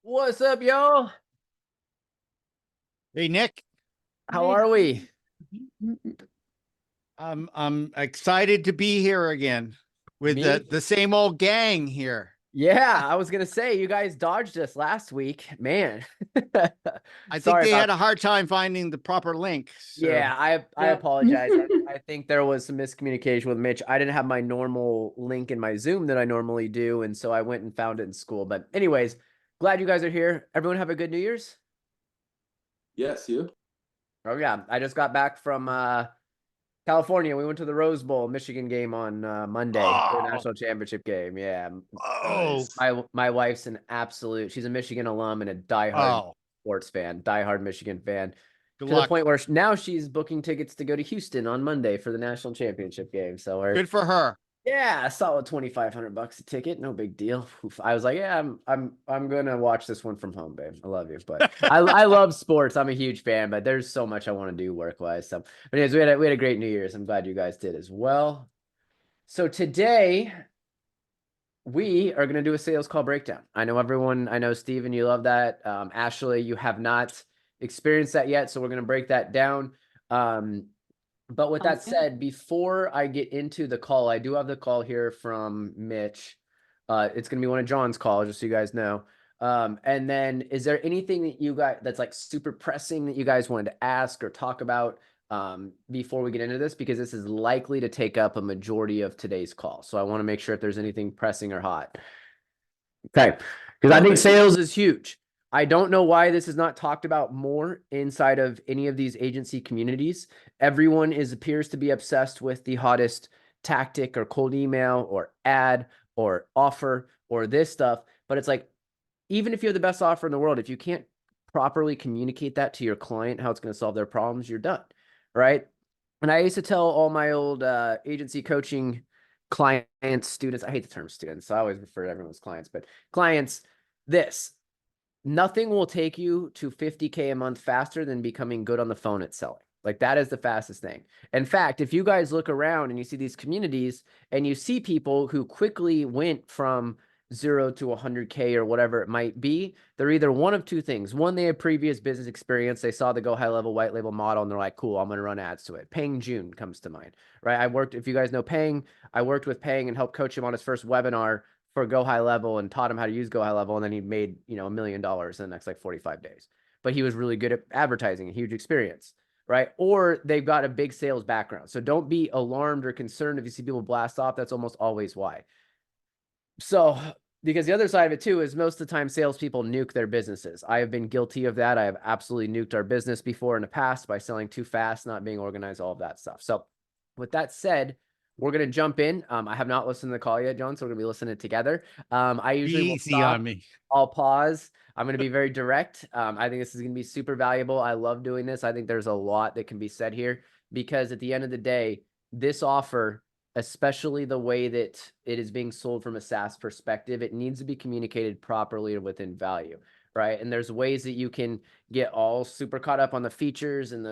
What's up, yo? Hey, Nick, How are we? I'm excited to be here again with Me? the same old gang here. Yeah, I was gonna say you guys dodged us last week, man. I think Sorry they about. had a hard time finding the proper link. So Yeah, I Yep. apologize. I think there was some miscommunication with Mitch. I didn't have my normal link in my Zoom that I normally do, and so I went and found it in school. But anyways, glad you guys are here. Everyone have a good New Year's. Yes, you. Oh yeah, I just got back from California. We went to the Rose Bowl, Michigan game on Monday, the oh, national championship game. Yeah, oh, my wife's an absolute. She's a Michigan alum and a diehard oh, sports fan, diehard Michigan fan, good to the luck. point where now she's booking tickets to go to Houston on Monday for the national championship game. So we're Good for her. yeah, a solid $2,500 a ticket, no big deal. Oof. I was like, yeah, I'm gonna watch this one from home, babe. I love you, but I love sports. I'm a huge fan, but there's so much I want to do work wise. So, but anyways, we had a great New Year's. I'm glad you guys did as well. So today we are gonna do a sales call breakdown. I know everyone. I know Steven, you love that. Ashley, you have not experienced that yet, so we're gonna break that down. But with that said, before I get into the call, I do have the call here from Mitch. It's going to be one of John's calls, just so you guys know. And then is there anything that you guys that's like super pressing that you guys wanted to ask or talk about before we get into this? Because this is likely to take up a majority of today's call. So I want to make sure if there's anything pressing or hot. Okay. Because I think sales is huge. I don't know why this is not talked about more inside of any of these agency communities. Everyone appears to be obsessed with the hottest tactic or cold email or ad or offer or this stuff. But it's like, even if you have the best offer in the world, if you can't properly communicate that to your client, how it's going to solve their problems, you're done. Right. And I used to tell all my old agency coaching clients, students, I hate the term students, so I always refer to everyone as clients, but clients, this. Nothing will take you to 50K a month faster than becoming good on the phone at selling. Like that is the fastest thing. In fact, if you guys look around and you see these communities and you see people who quickly went from 0 to 100K or whatever it might be, they're either one of two things. One, they have previous business experience. They saw the Go High Level white label model and they're like, cool, I'm going to run ads to it. Peng June comes to mind, right? If you guys know Peng, I worked with Peng and helped coach him on his first webinar for Go High Level and taught him how to use Go High Level. And then he made, $1 million in the next like 45 days. But he was really good at advertising, a huge experience, right? Or they've got a big sales background. So don't be alarmed or concerned if you see people blast off. That's almost always why. So, because the other side of it too is most of the time salespeople nuke their businesses. I have been guilty of that. I have absolutely nuked our business before in the past by selling too fast, not being organized, all of that stuff. So with that said, we're going to jump in. I have not listened to the call yet, John, so we're going to be listening together. I usually will Easy stop. on me. I'll pause. I'm going to be very direct. I think this is going to be super valuable. I love doing this. I think there's a lot that can be said here because at the end of the day, this offer, especially the way that it is being sold from a SaaS perspective, it needs to be communicated properly within value, right? And there's ways that you can get all super caught up on the features and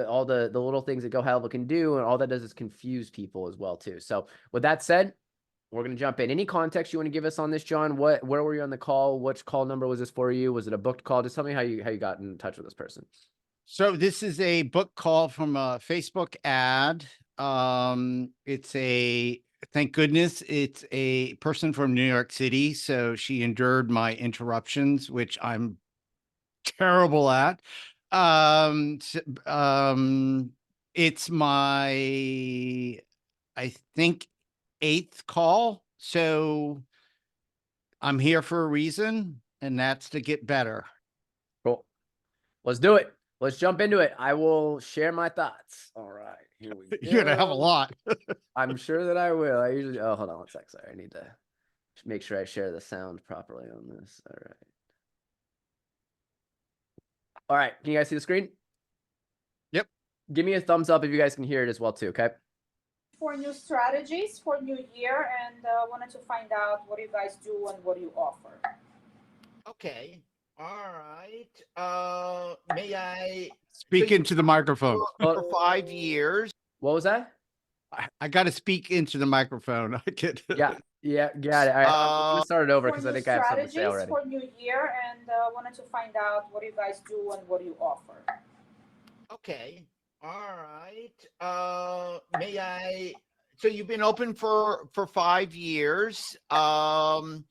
all the little things that Go High Level can do, and all that does is confuse people as well too. So with that said, we're going to jump in. Any context you want to give us on this, John? Where were you on the call? Which call number was this for you? Was it a booked call? Just tell me how you got in touch with this person. So this is a book call from a Facebook ad. Thank goodness it's a person from New York City. So she endured my interruptions, which I'm terrible at. It's my, I think, 8th call. So I'm here for a reason, and that's to get better. Cool. Let's do it. Let's jump into it. I will share my thoughts. All right, here we go. You're gonna have a lot. I'm sure that I will. I usually, oh, hold on one sec. Sorry, I need to make sure I share the sound properly on this. All right. All right, can you guys see the screen? Yep. Give me a thumbs up if you guys can hear it as well too, okay? For new strategies for new year, and wanted to find out what you guys do and what you offer. Okay. All right. May I Speak into the microphone. for 5 years? What was that? I got to speak into the microphone. I get Yeah. Yeah, got it. All right, I'm gonna start it over For because I new think I have something to say strategies already. for new year, and wanted to find out what you guys do and what you offer. Okay. All right. May I? So you've been open for 5 years. I'm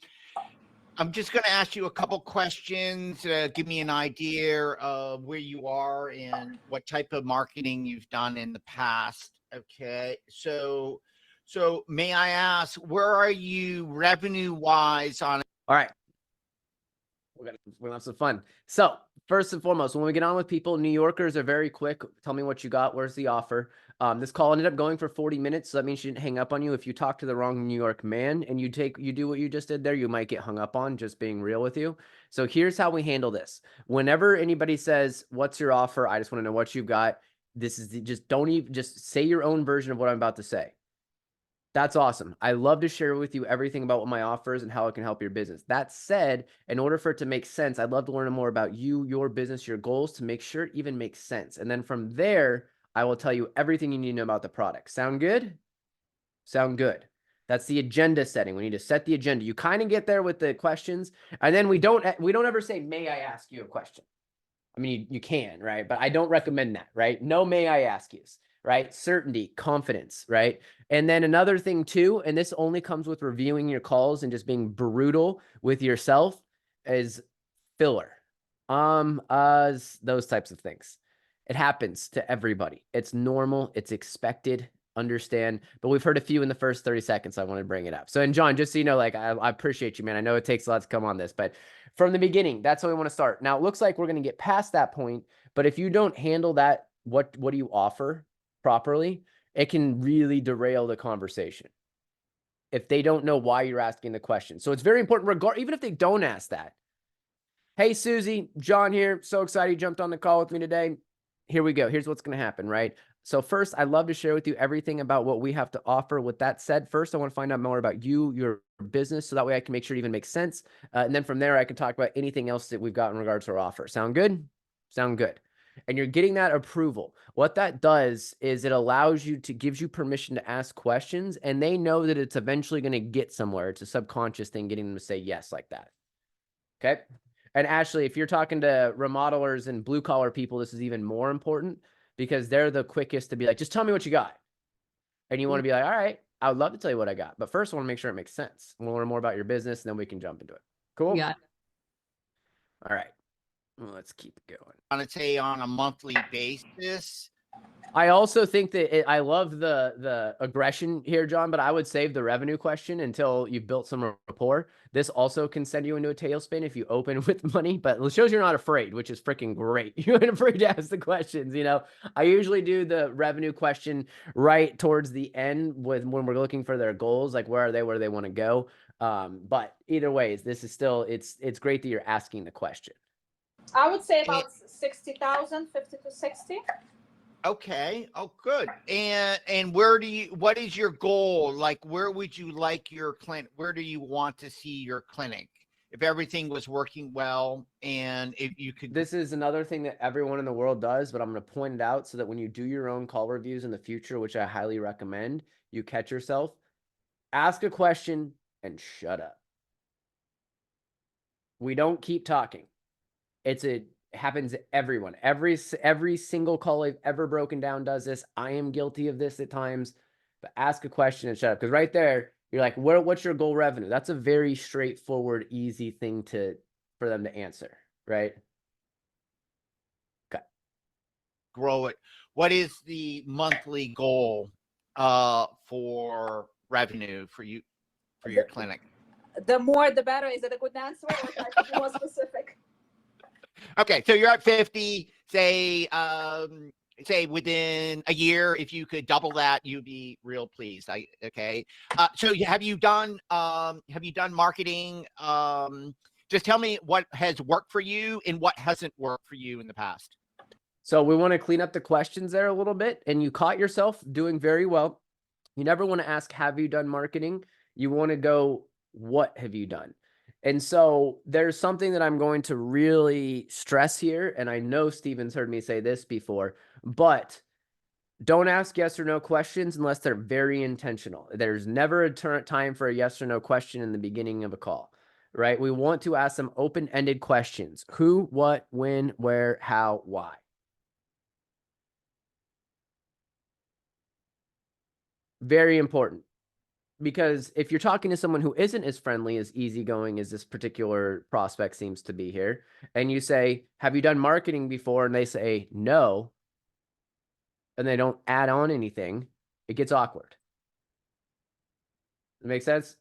just going to ask you a couple questions. Give me an idea of where you are and what type of marketing you've done in the past. Okay. So may I ask, where are you revenue wise on? All right. We're gonna have some fun. So first and foremost, when we get on with people, New Yorkers are very quick. Tell me what you got. Where's the offer? This call ended up going for 40 minutes. So that means she didn't hang up on you. If you talk to the wrong New York man and you do what you just did there, you might get hung up on, just being real with you. So here's how we handle this. Whenever anybody says, what's your offer? I just want to know what you've got. This is just don't even just say your own version of what I'm about to say. That's awesome. I love to share with you everything about what my offer is and how it can help your business. That said, in order for it to make sense, I'd love to learn more about you, your business, your goals to make sure it even makes sense. And then from there, I will tell you everything you need to know about the product. Sound good? Sound good. That's the agenda setting. We need to set the agenda. You kind of get there with the questions, and then we don't ever say, may I ask you a question? I mean, you can, right? But I don't recommend that, right? No, may I ask yous, right? Certainty, confidence, right? And then another thing too, and this only comes with reviewing your calls and just being brutal with yourself, is filler. Those types of things. It happens to everybody. It's normal. It's expected. Understand. But we've heard a few in the first 30 seconds. So I want to bring it up. So, and John, just so you know, like, I appreciate you, man. I know it takes a lot to come on this, but from the beginning, that's how we want to start. Now, it looks like we're going to get past that point, but if you don't handle that, what do you offer properly, it can really derail the conversation if they don't know why you're asking the question. So it's very important, even if they don't ask that. Hey, Susie, John here. So excited you jumped on the call with me today. Here we go. Here's what's going to happen, right? So first, I'd love to share with you everything about what we have to offer. With that said, first, I want to find out more about you, your business, so that way I can make sure it even makes sense. And then from there, I can talk about anything else that we've got in regards to our offer. Sound good? Sound good. And you're getting that approval. What that does is it allows you to, gives you permission to ask questions, and they know that it's eventually going to get somewhere. It's a subconscious thing getting them to say yes like that. Okay. And Ashley, if you're talking to remodelers and blue collar people, this is even more important because they're the quickest to be like, just tell me what you got. And you want to be like, all right, I would love to tell you what I got. But first, I want to make sure it makes sense. We'll learn more about your business, and then we can jump into it. Cool? Yeah. All right. Well, let's keep going. I want to say on a monthly basis. I also think that I love the aggression here, John, but I would save the revenue question until you've built some rapport. This also can send you into a tailspin if you open with money, but it shows you're not afraid, which is freaking great. You ain't afraid to ask the questions. You know, I usually do the revenue question right towards the end when we're looking for their goals, like where are they, where they want to go. But either ways, this is still, it's great that you're asking the question. I would say about 60,000, 50 to 60. Okay. Oh, good. And what is your goal? Like, where would you like your clinic? Where do you want to see your clinic? If everything was working well and if you could. This is another thing that everyone in the world does, but I'm going to point it out so that when you do your own call reviews in the future, which I highly recommend, you catch yourself, ask a question and shut up. We don't keep talking. It happens to everyone. Every single call I've ever broken down does this. I am guilty of this at times, but ask a question and shut up. Because right there, you're like, what's your goal revenue? That's a very straightforward, easy thing for them to answer, right? Okay. Grow it. What is the monthly goal for revenue for you, for your clinic? The more, the better. Is it a good answer or should I be more specific? Okay, so you're at 50, say within a year, if you could double that, you'd be real pleased. Okay. So have you done marketing? Just tell me what has worked for you and what hasn't worked for you in the past. So we want to clean up the questions there a little bit, and you caught yourself doing very well. You never want to ask, have you done marketing? You want to go, what have you done? And so there's something that I'm going to really stress here. And I know Steven's heard me say this before, but Don't ask yes or no questions unless they're very intentional. There's never a time for a yes or no question in the beginning of a call, right? We want to ask them open-ended questions. Who, what, when, where, how, why. Very important. Because if you're talking to someone who isn't as friendly, as easygoing as this particular prospect seems to be here, and you say, have you done marketing before? And they say no, and they don't add on anything, it gets awkward. It makes sense?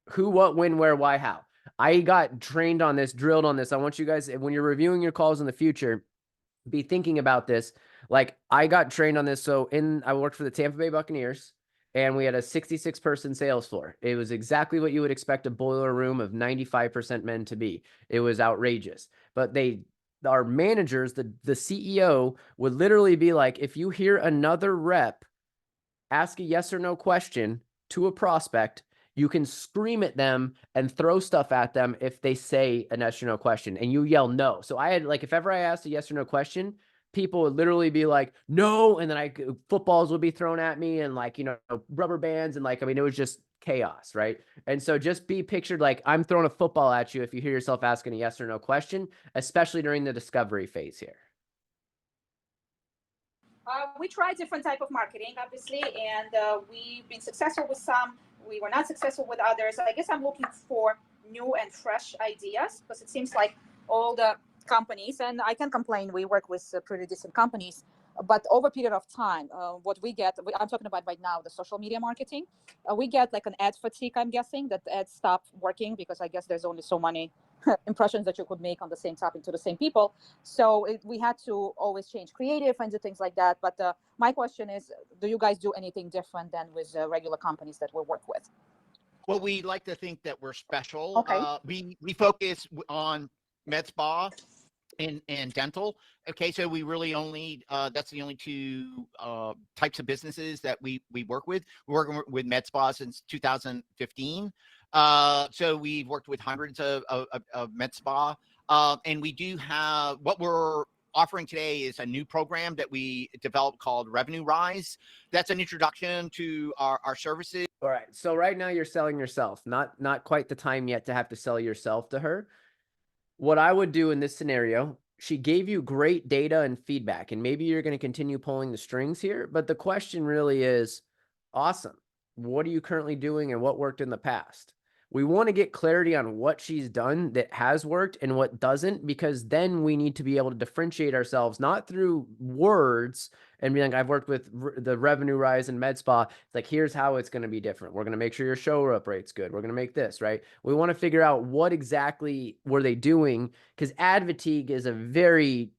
Who, what, when, where, why, how. I got trained on this, drilled on this. I want you guys, when you're reviewing your calls in the future, be thinking about this. Like, I got trained on this. So I worked for the Tampa Bay Buccaneers, and we had a 66-person sales floor. It was exactly what you would expect a boiler room of 95% men to be. It was outrageous. But our managers, the CEO would literally be like, if you hear another rep ask a yes or no question to a prospect, you can scream at them and throw stuff at them if they say a yes or no question, and you yell no. So I had, like, if ever I asked a yes or no question, people would literally be like, no. And then footballs would be thrown at me, and, like, rubber bands. And, like, I mean, it was just chaos. Right. And so just be pictured like I'm throwing a football at you if you hear yourself asking a yes or no question, especially during the discovery phase here. We tried different type of marketing, obviously, and we've been successful with some. We were not successful with others. I guess I'm looking for new and fresh ideas, because it seems like all the companies, and I can complain, we work with pretty decent companies, but over a period of time, what we get, I'm talking about right now, the social media marketing, we get like an ad fatigue. I'm guessing that the ads stop working because I guess there's only so many impressions that you could make on the same topic to the same people. So we had to always change creative and do things like that. But my question is, do you guys do anything different than with regular companies that we work with? Well, we like to think that we're special. Okay. We focus on med spa and dental. Okay, so we really only that's the only two types of businesses that we work with. We're working with med spa since 2015. So we've worked with hundreds of med spa, and we do have, what we're offering today is a new program that we developed called Revenue Rise. That's an introduction to our services. All right. So right now you're selling yourself. Not quite the time yet to have to sell yourself to her. What I would do in this scenario, she gave you great data and feedback, and maybe you're going to continue pulling the strings here, but the question really is, awesome. What are you currently doing and what worked in the past? We want to get clarity on what she's done that has worked and what doesn't, because then we need to be able to differentiate ourselves, not through words and be like, I've worked with the Revenue Rise and med spa. It's like, here's how it's going to be different. We're going to make sure your show up rate's good. We're going to make this, right? We want to figure out what exactly were they doing, because ad fatigue is a very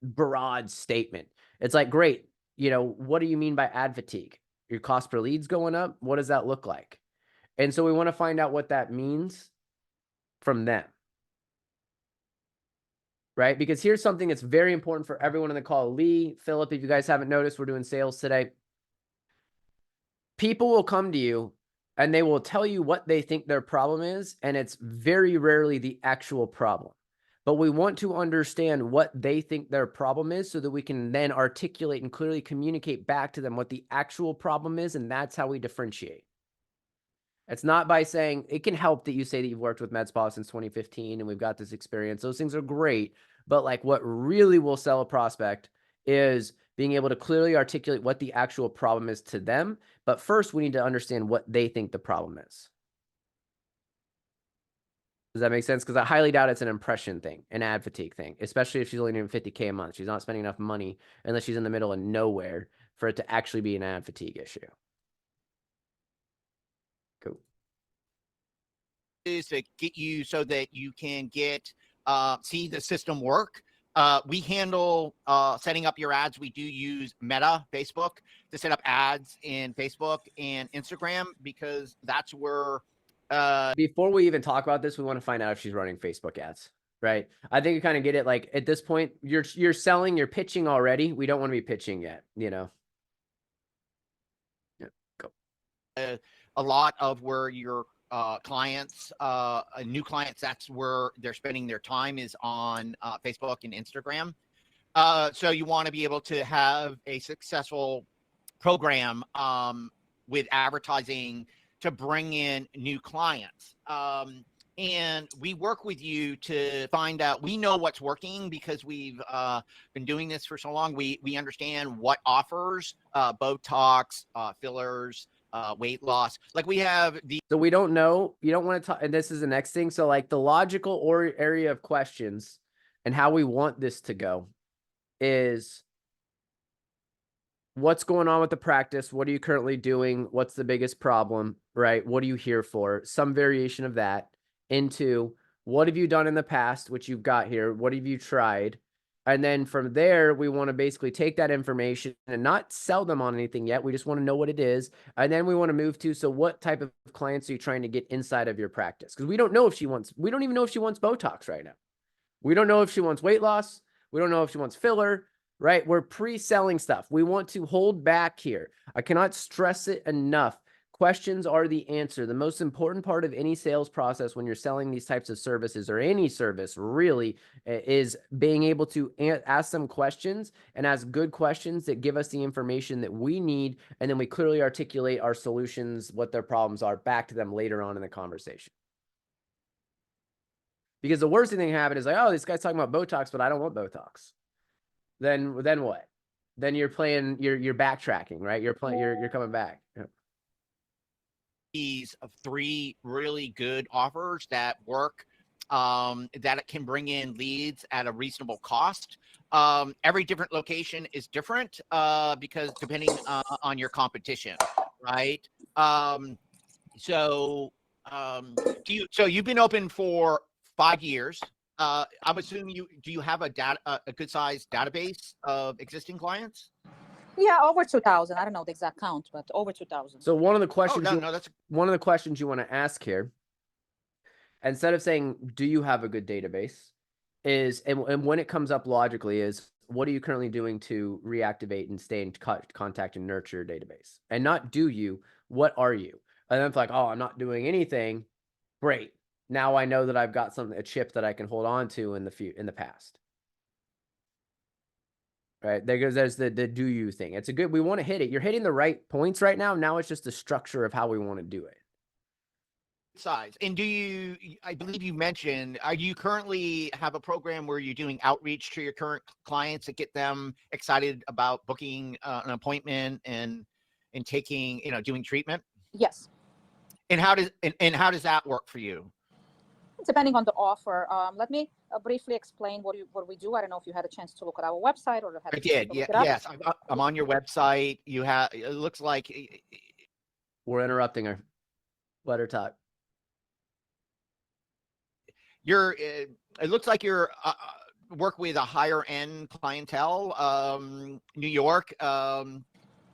broad statement. It's like, great. What do you mean by ad fatigue? Your cost per lead's going up? What does that look like? And so we want to find out what that means from them. Right? Because here's something that's very important for everyone in the call. Lee, Philip, if you guys haven't noticed, we're doing sales today. People will come to you and they will tell you what they think their problem is, and it's very rarely the actual problem. But we want to understand what they think their problem is so that we can then articulate and clearly communicate back to them what the actual problem is, and that's how we differentiate. It's not by saying, it can help that you say that you've worked with med spa since 2015 and we've got this experience. Those things are great. But like, what really will sell a prospect is being able to clearly articulate what the actual problem is to them. But first, we need to understand what they think the problem is. Does that make sense? Because I highly doubt it's an impression thing, an ad fatigue thing, especially if she's only doing 50K a month. She's not spending enough money unless she's in the middle of nowhere for it to actually be an ad fatigue issue. Cool. Is to get you so that you can get see the system work. We handle setting up your ads. We do use Meta, Facebook, to set up ads in Facebook and Instagram, because that's where before we even talk about this, we want to find out if she's running Facebook ads, right? I think you kind of get it. Like, at this point, you're selling, you're pitching already. We don't want to be pitching yet, Yeah, go. A lot of where your clients, new clients, that's where they're spending their time, is on Facebook and Instagram. So you want to be able to have a successful program with advertising to bring in new clients. And we work with you to find out, we know what's working because we've been doing this for so long. We understand what offers, Botox, fillers, weight loss. Like we have the So we don't know. You don't want to talk. And this is the next thing. So like the logical or area of questions and how we want this to go is what's going on with the practice? What are you currently doing? What's the biggest problem, right? What are you here for? Some variation of that into what have you done in the past, which you've got here? What have you tried? And then from there, we want to basically take that information and not sell them on anything yet. We just want to know what it is. And then we want to move to, so what type of clients are you trying to get inside of your practice? Because we don't know if we don't even know if she wants Botox right now. We don't know if she wants weight loss. We don't know if she wants filler, right? We're pre-selling stuff. We want to hold back here. I cannot stress it enough. Questions are the answer. The most important part of any sales process when you're selling these types of services or any service really is being able to ask some questions and ask good questions that give us the information that we need. And then we clearly articulate our solutions, what their problems are back to them later on in the conversation. Because the worst thing that can happen is like, oh, this guy's talking about Botox, but I don't want Botox. Then what? Then you're backtracking, right? You're coming back. Yeah. Of 3 really good offers that work, that it can bring in leads at a reasonable cost. Every different location is different because depending on your competition, right? So you've been open for 5 years. I'm assuming do you have a good sized database of existing clients? Yeah, over 2,000. I don't know the exact count, but over 2,000. So one of the questions, that's one of the questions you want to ask here, instead of saying, do you have a good database, is, and when it comes up logically, is what are you currently doing to reactivate and stay in contact and nurture your database? And not do you, what are you? And then it's like, oh, I'm not doing anything. Great. Now I know that I've got a chip that I can hold on to in the past. Right. There's the do you thing. It's we want to hit it. You're hitting the right points right now. Now it's just the structure of how we want to do it. Size. And I believe you mentioned, are you currently have a program where you're doing outreach to your current clients to get them excited about booking an appointment and taking, doing treatment? Yes. And how does that work for you? Depending on the offer. Let me briefly explain what we do. I don't know if you had a chance to look at our website or had. I did. Yeah. Yes. I'm on your website. It looks like we're interrupting her. Let her talk. It looks like you're work with a higher end clientele, New York,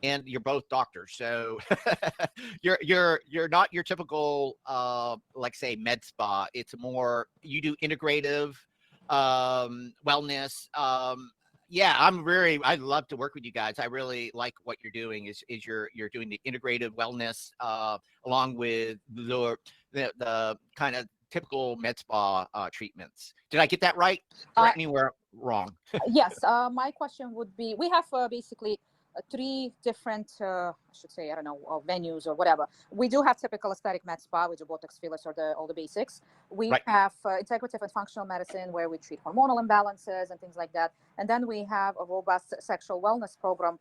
and you're both doctors, so you're not your typical like say med spa. It's more, you do integrative wellness. I'd love to work with you guys. I really like what you're doing. Is you're doing the integrative wellness along with the kind of typical med spa treatments. Did I get that right? Or anywhere wrong? Yes. My question would be, we have basically 3 different, I should say, I don't know, venues or whatever. We do have typical aesthetic med spa, we do Botox, fillers, or all the basics. We have integrative and functional medicine where we treat hormonal imbalances and things like that. And then we have a robust sexual wellness program.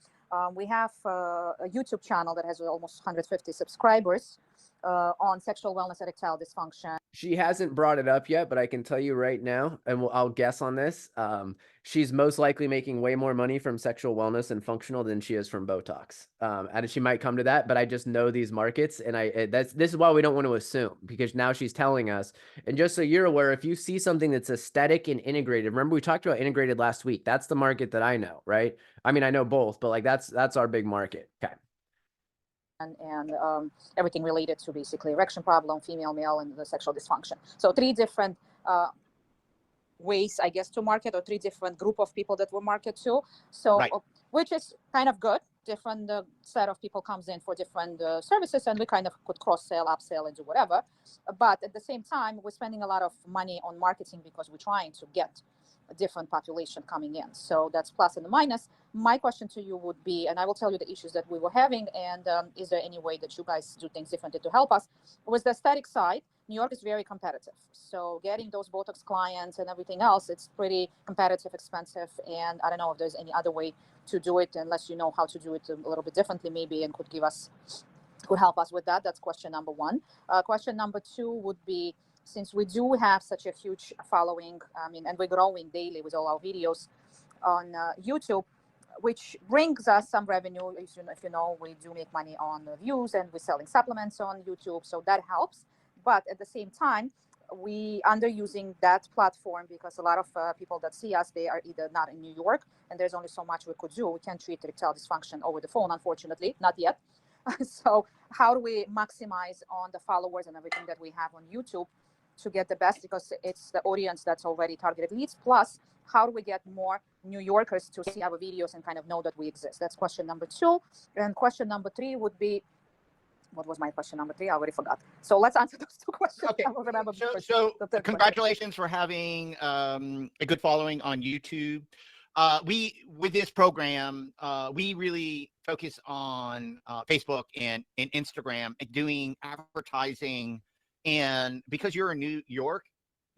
We have a YouTube channel that has almost 150 subscribers on sexual wellness, erectile dysfunction. She hasn't brought it up yet, but I can tell you right now, and I'll guess on this. She's most likely making way more money from sexual wellness and functional than she is from Botox. And she might come to that, but I just know these markets, and this is why we don't want to assume, because now she's telling us. And just so you're aware, if you see something that's aesthetic and integrated, remember we talked about integrated last week. That's the market that I know, right? I mean, I know both, but like that's our big market. Okay. And everything related to basically erection problem, female, male, and the sexual dysfunction. So 3 different ways, I guess, to market, or 3 different group of people that we market to. So, which is kind of good. Different set of people comes in for different services, and we kind of could cross-sell, upsell, and do whatever. But at the same time, we're spending a lot of money on marketing because we're trying to get different population coming in. So that's plus and the minus. My question to you would be, and I will tell you the issues that we were having, and is there any way that you guys do things differently to help us? With the aesthetic side, New York is very competitive. So getting those Botox clients and everything else, it's pretty competitive, expensive, and I don't know if there's any other way to do it, unless you know how to do it a little bit differently, maybe, and could help us with that. That's question number one. Question number two would be, since we do have such a huge following, I mean, and we're growing daily with all our videos on YouTube, which brings us some revenue. If you know, we do make money on the views, and we're selling supplements on YouTube, so that helps. But at the same time, we underusing that platform because a lot of people that see us, they are either not in New York, and there's only so much we could do. We can't treat erectile dysfunction over the phone, unfortunately, not yet. So how do we maximize on the followers and everything that we have on YouTube to get the best, because it's the audience that's already targeted leads? Plus, how do we get more New Yorkers to see our videos and kind of know that we exist? That's question number two. And question number three would be, what was my question number three? I already forgot. So let's answer those two questions. Okay. I will remember So, first, so the third congratulations for having a good following on YouTube. With this program, we really focus on Facebook and Instagram and doing advertising. And because you're in New York,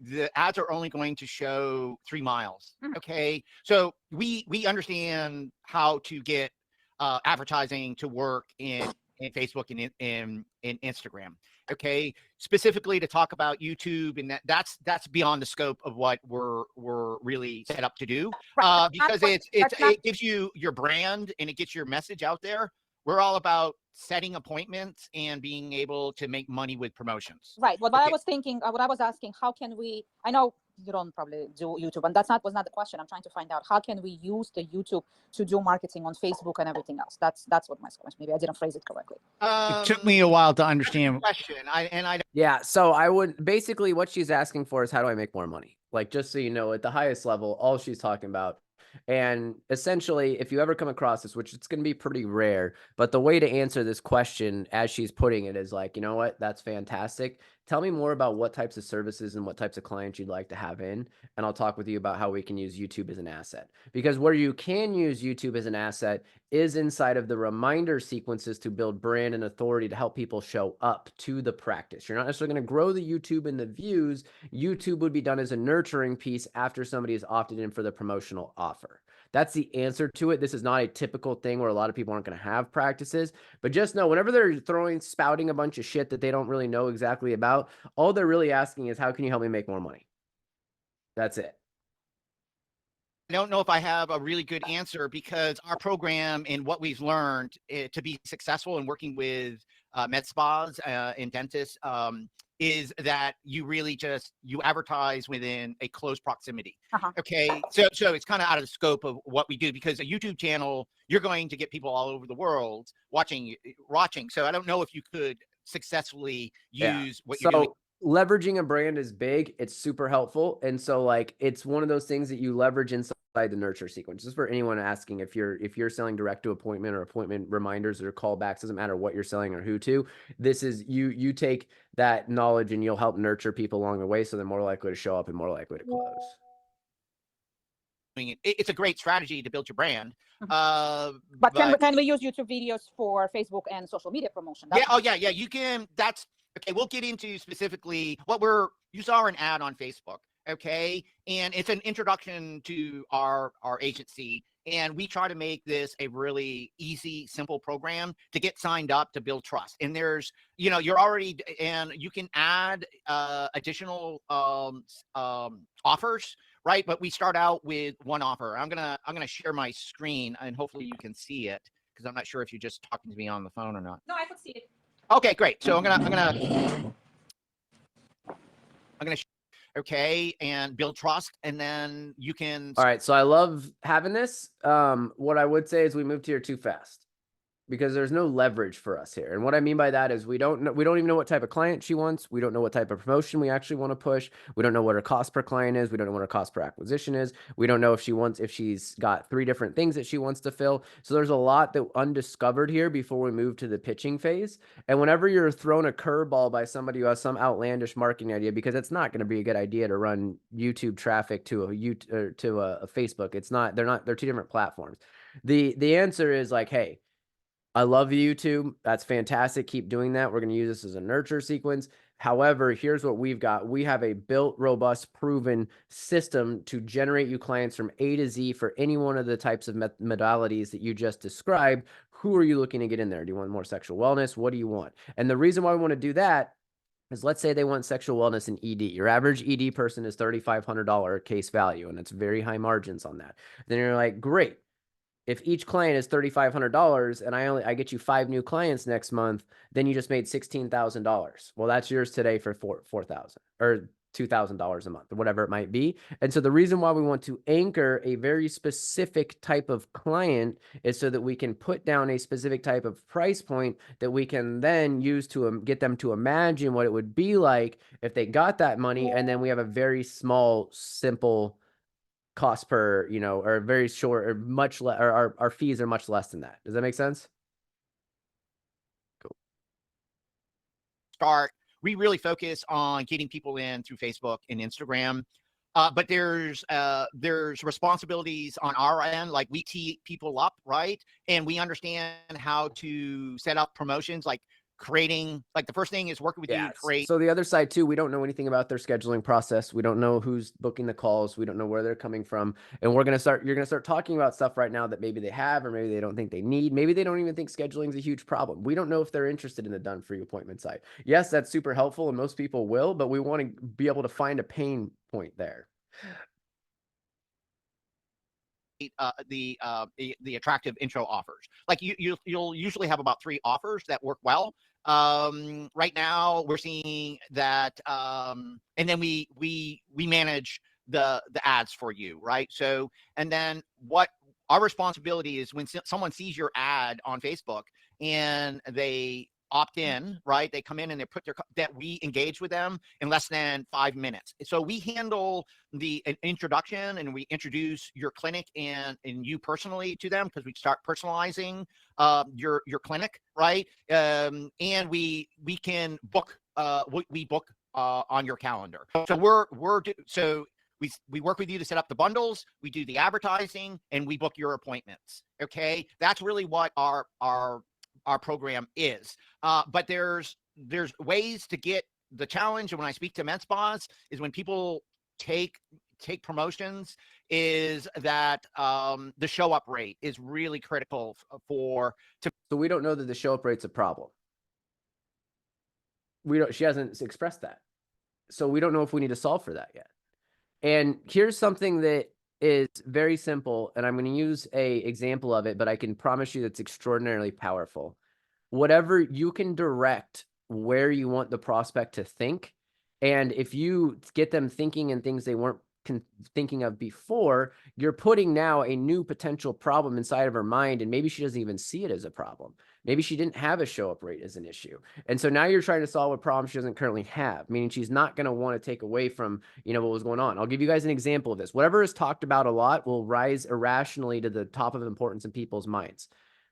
the ads are only going to show 3 miles. Okay. So we understand how to get advertising to work in Facebook and in Instagram. Okay. Specifically to talk about YouTube, and that's beyond the scope of what we're really set up to do. Right. Because it gives you your brand and it gets your message out there. We're all about setting appointments and being able to make money with promotions. Right. What I Okay. was thinking, what I was asking, how can we, I know you don't probably do YouTube, and was not the question. I'm trying to find out, how can we use the YouTube to do marketing on Facebook and everything else? That's what my question. Maybe I didn't phrase it correctly. It took me a while to understand. Question. I Yeah, so I would basically, what she's asking for is, how do I make more money? Like, just so you know, at the highest level, all she's talking about. And essentially, if you ever come across this, which it's going to be pretty rare, but the way to answer this question as she's putting it is like, you know what, that's fantastic. Tell me more about what types of services and what types of clients you'd like to have in, and I'll talk with you about how we can use YouTube as an asset. Because where you can use YouTube as an asset is inside of the reminder sequences to build brand and authority to help people show up to the practice. You're not necessarily going to grow the YouTube and the views. YouTube would be done as a nurturing piece after somebody has opted in for the promotional offer. That's the answer to it. This is not a typical thing where a lot of people aren't going to have practices, but just know whenever they're spouting a bunch of shit that they don't really know exactly about, all they're really asking is, how can you help me make more money? That's it. don't know if I have a really good answer, because our program and what we've learned to be successful in working with med spas and dentists is that you really you advertise within a close proximity. Okay. So it's kind of out of the scope of what we do, because a YouTube channel, you're going to get people all over the world watching. So I don't know if you could successfully use what you're doing. Leveraging a brand is big. It's super helpful. And so like, it's one of those things that you leverage inside the nurture sequence. Just for anyone asking, if you're selling direct to appointment or appointment reminders or callbacks, doesn't matter what you're selling or who to, this is you take that knowledge and you'll help nurture people along the way. So they're more likely to show up and more likely to close. It's a great strategy to build your brand. But can we use YouTube videos for Facebook and social media promotion? Yeah. You can. That's okay. We'll get into specifically what you saw an ad on Facebook. Okay. And it's an introduction to our agency. And we try to make this a really easy, simple program to get signed up, to build trust. And there's, you're already, and you can add additional offers, right? But we start out with one offer. I'm gonna share my screen, and hopefully you can see it, because I'm not sure if you're just talking to me on the phone or not. No, I could see it. Okay, great. So I'm gonna okay, and build trust, and then you can. All right. So I love having this. What I would say is we moved here too fast. because there's no leverage for us here. And what I mean by that is we don't even know what type of client she wants. We don't know what type of promotion we actually want to push. We don't know what her cost per client is. We don't know what her cost per acquisition is. We don't know if she's got 3 different things that she wants to fill. So there's a lot that undiscovered here before we move to the pitching phase. And whenever you're thrown a curveball by somebody who has some outlandish marketing idea, because it's not going to be a good idea to run YouTube traffic to a Facebook. It's not, they're 2 different platforms. The answer is like, hey, I love YouTube. That's fantastic. Keep doing that. We're going to use this as a nurture sequence. However, here's what we've got. We have a built, robust, proven system to generate you clients from A to Z for any one of the types of modalities that you just described. Who are you looking to get in there? Do you want more sexual wellness? What do you want? And the reason why we want to do that is, let's say they want sexual wellness and ED. Your average ED person is $3,500 case value, and it's very high margins on that. Then you're like, great. If each client is $3,500 and I get you 5 new clients next month, then you just made $16,000. Well, that's yours today for $4,000 or $2,000 a month or whatever it might be. And so the reason why we want to anchor a very specific type of client is so that we can put down a specific type of price point that we can then use to get them to imagine what it would be like if they got that money. And then we have a very small, simple cost per, or very short or much less, or our fees are much less than that. Does that make sense? Cool. Start. We really focus on getting people in through Facebook and Instagram. But there's responsibilities on our end, like we tee people up, right? And we understand how to set up promotions, like creating, like the first thing is working with you to create. So the other side too, we don't know anything about their scheduling process. We don't know who's booking the calls. We don't know where they're coming from. And you're going to start talking about stuff right now that maybe they have, or maybe they don't think they need. Maybe they don't even think scheduling is a huge problem. We don't know if they're interested in the done for you appointment side. Yes, that's super helpful and most people will, but we want to be able to find a pain point there. The attractive intro offers. Like you'll usually have about 3 offers that work well. Right now we're seeing that, and then we manage the ads for you, right? So, and then what our responsibility is when someone sees your ad on Facebook and they opt in, right? They come in and they put that we engage with them in less than 5 minutes. So we handle the introduction and we introduce your clinic and you personally to them, because we start personalizing your clinic, right? And we can book we book on your calendar. So we work with you to set up the bundles, we do the advertising, and we book your appointments. Okay, that's really what our program is. But there's ways to get the challenge. And when I speak to med spas, is when people take promotions, is that the show up rate is really critical So we don't know that the show up rate's a problem. She hasn't expressed that. So we don't know if we need to solve for that yet. And here's something that is very simple, and I'm going to use a example of it, but I can promise you that's extraordinarily powerful. Whatever you can direct where you want the prospect to think, and if you get them thinking in things they weren't thinking of before, you're putting now a new potential problem inside of her mind, and maybe she doesn't even see it as a problem. Maybe she didn't have a show up rate as an issue. And so now you're trying to solve a problem she doesn't currently have, meaning she's not going to want to take away from, what was going on. I'll give you guys an example of this. Whatever is talked about a lot will rise irrationally to the top of importance in people's minds.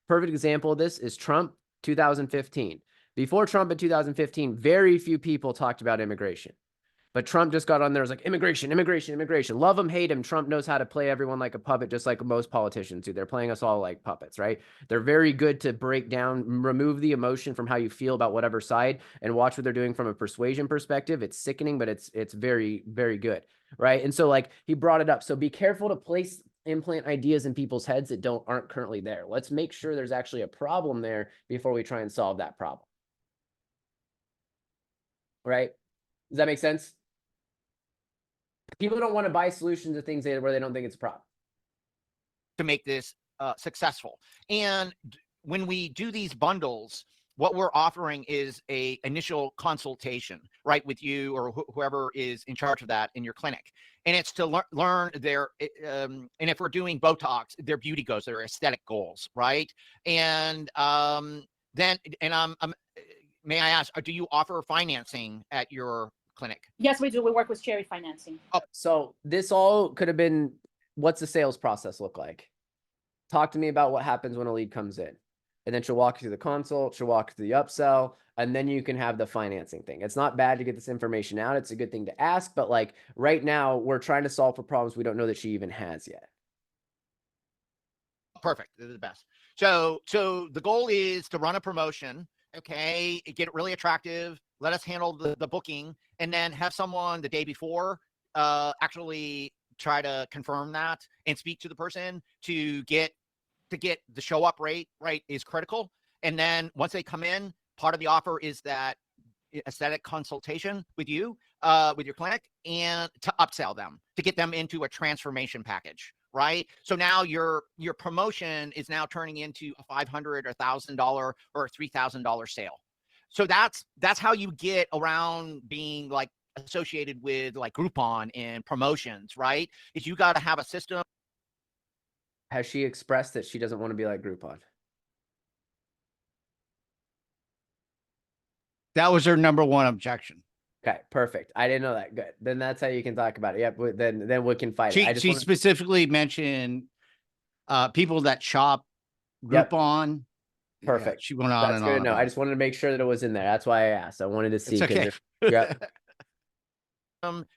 Perfect example of this is Trump 2015. Before Trump in 2015, very few people talked about immigration. But Trump just got on there, was like, immigration, immigration, immigration. Love him, hate him. Trump knows how to play everyone like a puppet, just like most politicians do. They're playing us all like puppets, right? They're very good to break down, remove the emotion from how you feel about whatever side, and watch what they're doing from a persuasion perspective. It's sickening, but it's very, very good, right? And so like he brought it up. So be careful to implant ideas in people's heads that aren't currently there. Let's make sure there's actually a problem there before we try and solve that problem. Right? Does that make sense? People don't want to buy solutions to things where they don't think it's a problem. To make this successful. And when we do these bundles, what we're offering is a initial consultation, right, with you or whoever is in charge of that in your clinic. And it's to learn their, and if we're doing Botox, their beauty goals, their aesthetic goals, right? And then, and may I ask, do you offer financing at your clinic? Yes, we do. We work with Cherry Financing. So this all could have been, what's the sales process look like? Talk to me about what happens when a lead comes in. And then she'll walk you through the consult, she'll walk you through the upsell, and then you can have the financing thing. It's not bad to get this information out. It's a good thing to ask, but like right now we're trying to solve for problems we don't know that she even has yet. Perfect. This is the best. So the goal is to run a promotion, okay, get it really attractive, let us handle the booking, and then have someone the day before actually try to confirm that and speak to the person to get the show up rate, right, is critical. And then once they come in, part of the offer is that aesthetic consultation with you, with your clinic, and to upsell them, to get them into a transformation package, right? So now your promotion is now turning into a $500 or $1,000 or a $3,000 sale. So that's how you get around being like associated with like Groupon and promotions, right? Is you got to have a system. Has she expressed that she doesn't want to be like Groupon? That was her number one objection. Okay, perfect. I didn't know that. Good. Then that's how you can talk about it. Yep. Then we can fight it. I just She wanna- specifically mentioned people that shop Yep. Groupon. Yeah, Perfect. she went on That's and good on. to know. about I it. just wanted to make sure that it was in there. That's why I asked. I wanted to see. It's 'cause okay. Yep.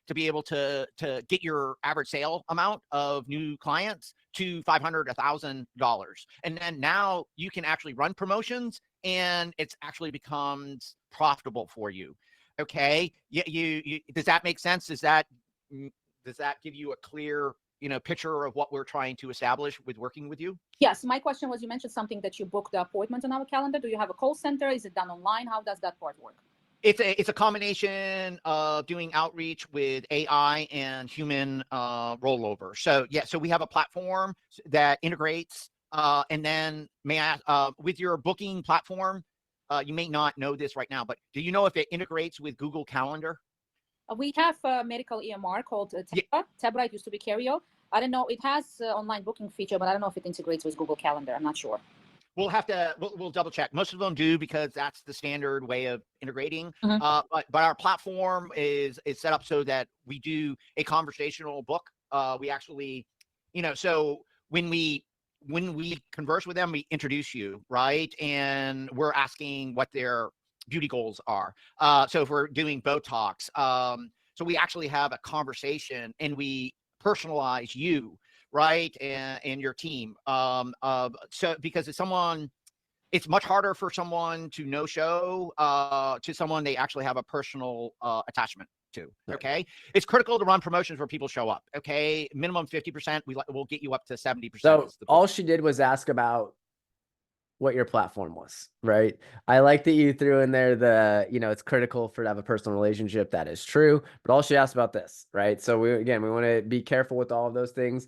To be able to get your average sale amount of new clients to $500, $1,000. And then now you can actually run promotions and it's actually becomes profitable for you. Okay. Yeah. You does that make sense? Does that give you a clear, picture of what we're trying to establish with working with you? Yes, my question was, you mentioned something that you booked the appointment on our calendar. Do you have a call center? Is it done online? How does that part work? It's a combination of doing outreach with AI and human rollover. So yeah, so we have a platform that integrates, and then may I ask, with your booking platform, you may not know this right now, but do you know if it integrates with Google Calendar? We have a medical EMR called Yeah. Tebra. Tebra, it used to be Cario. I don't know. It has online booking feature, but I don't know if it integrates with Google Calendar. I'm not sure. We'll double check. Most of them do because that's the standard way of integrating. Mhm. But our platform is set up so that we do a conversational book. We actually, so when we converse with them, we introduce you, right? And we're asking what their beauty goals are. So if we're doing Botox, so we actually have a conversation and we personalize you, right, and your team. So because it's much harder for someone to no show to someone they actually have a personal attachment to. Okay, it's critical to run promotions where people show up. Okay, minimum 50%. We'll get you up to 70%. So all she did was ask about what your platform was, right? I like that you threw in there it's critical for to have a personal relationship. That is true. But all she asked about this, right? So we want to be careful with all of those things.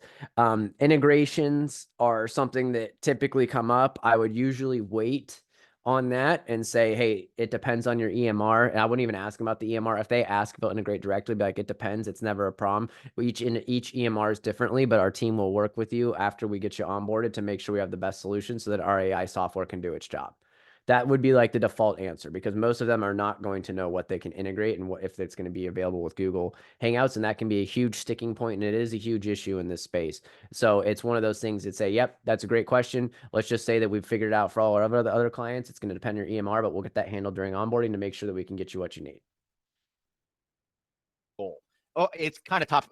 Integrations are something that typically come up. I would usually wait on that and say, hey, it depends on your EMR. And I wouldn't even ask them about the EMR. If they ask about integrate directly, be like, it depends. It's never a problem. Each EMR is differently, but our team will work with you after we get you onboarded to make sure we have the best solution so that our AI software can do its job. That would be like the default answer because most of them are not going to know what they can integrate and if it's going to be available with Google Hangouts. And that can be a huge sticking point, and it is a huge issue in this space. So it's one of those things that say, yep, that's a great question. Let's just say that we've figured it out for all our other clients. It's going to depend on your EMR, but we'll get that handled during onboarding to make sure that we can get you what you need. Goal. Oh, it's kind of tough.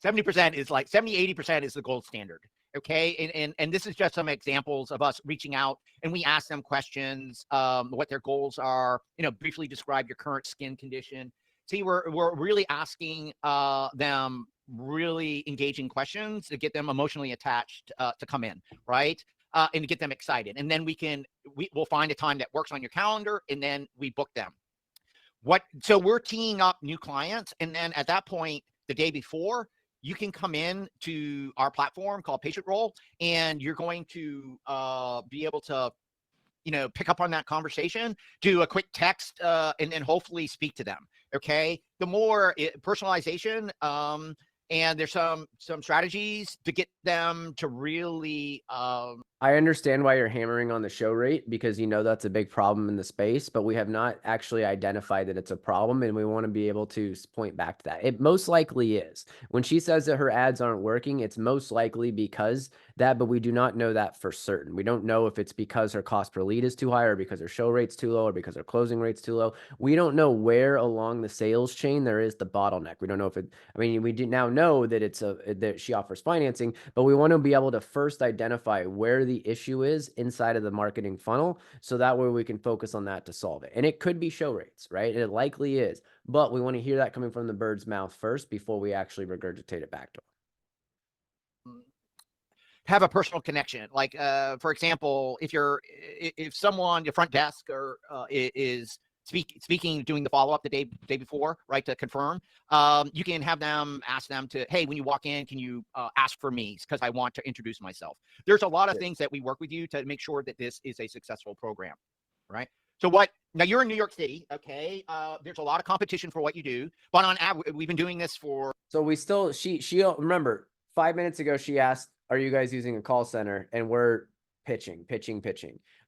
70% is like 70-80% is the gold standard. Okay. And this is just some examples of us reaching out and we ask them questions, what their goals are, briefly describe your current skin condition. See, we're really asking them really engaging questions to get them emotionally attached to come in, right? And to get them excited. And then we'll find a time that works on your calendar and then we book them. So we're teeing up new clients. And then at that point, the day before, you can come in to our platform called Patient Roll, and you're going to be able to, pick up on that conversation, do a quick text, and then hopefully speak to them. Okay. The more personalization, and there's some strategies to get them to really, I understand why you're hammering on the show rate, because you know that's a big problem in the space, but we have not actually identified that it's a problem, and we want to be able to point back to that. It most likely is. When she says that her ads aren't working, it's most likely because that, but we do not know that for certain. We don't know if it's because her cost per lead is too high, or because her show rate's too low, or because her closing rate's too low. We don't know where along the sales chain there is the bottleneck. We don't know if it, I mean, we do now know that that she offers financing, but we want to be able to first identify where the issue is inside of the marketing funnel, so that way we can focus on that to solve it. And it could be show rates, right? And it likely is, but we want to hear that coming from the bird's mouth first before we actually regurgitate it back to them. Have a personal connection. Like, for example, if someone, your front desk or is speaking, doing the follow-up the day before, right, to confirm, you can have them ask them to, hey, when you walk in, can you ask for me, because I want to introduce myself. There's a lot of things that we work with you to make sure that this is a successful program, right? So now you're in New York City, okay? There's a lot of competition for what you do, but on average, we've been doing this for. So we still, she remember 5 minutes ago, she asked, are you guys using a call center? And we're pitching.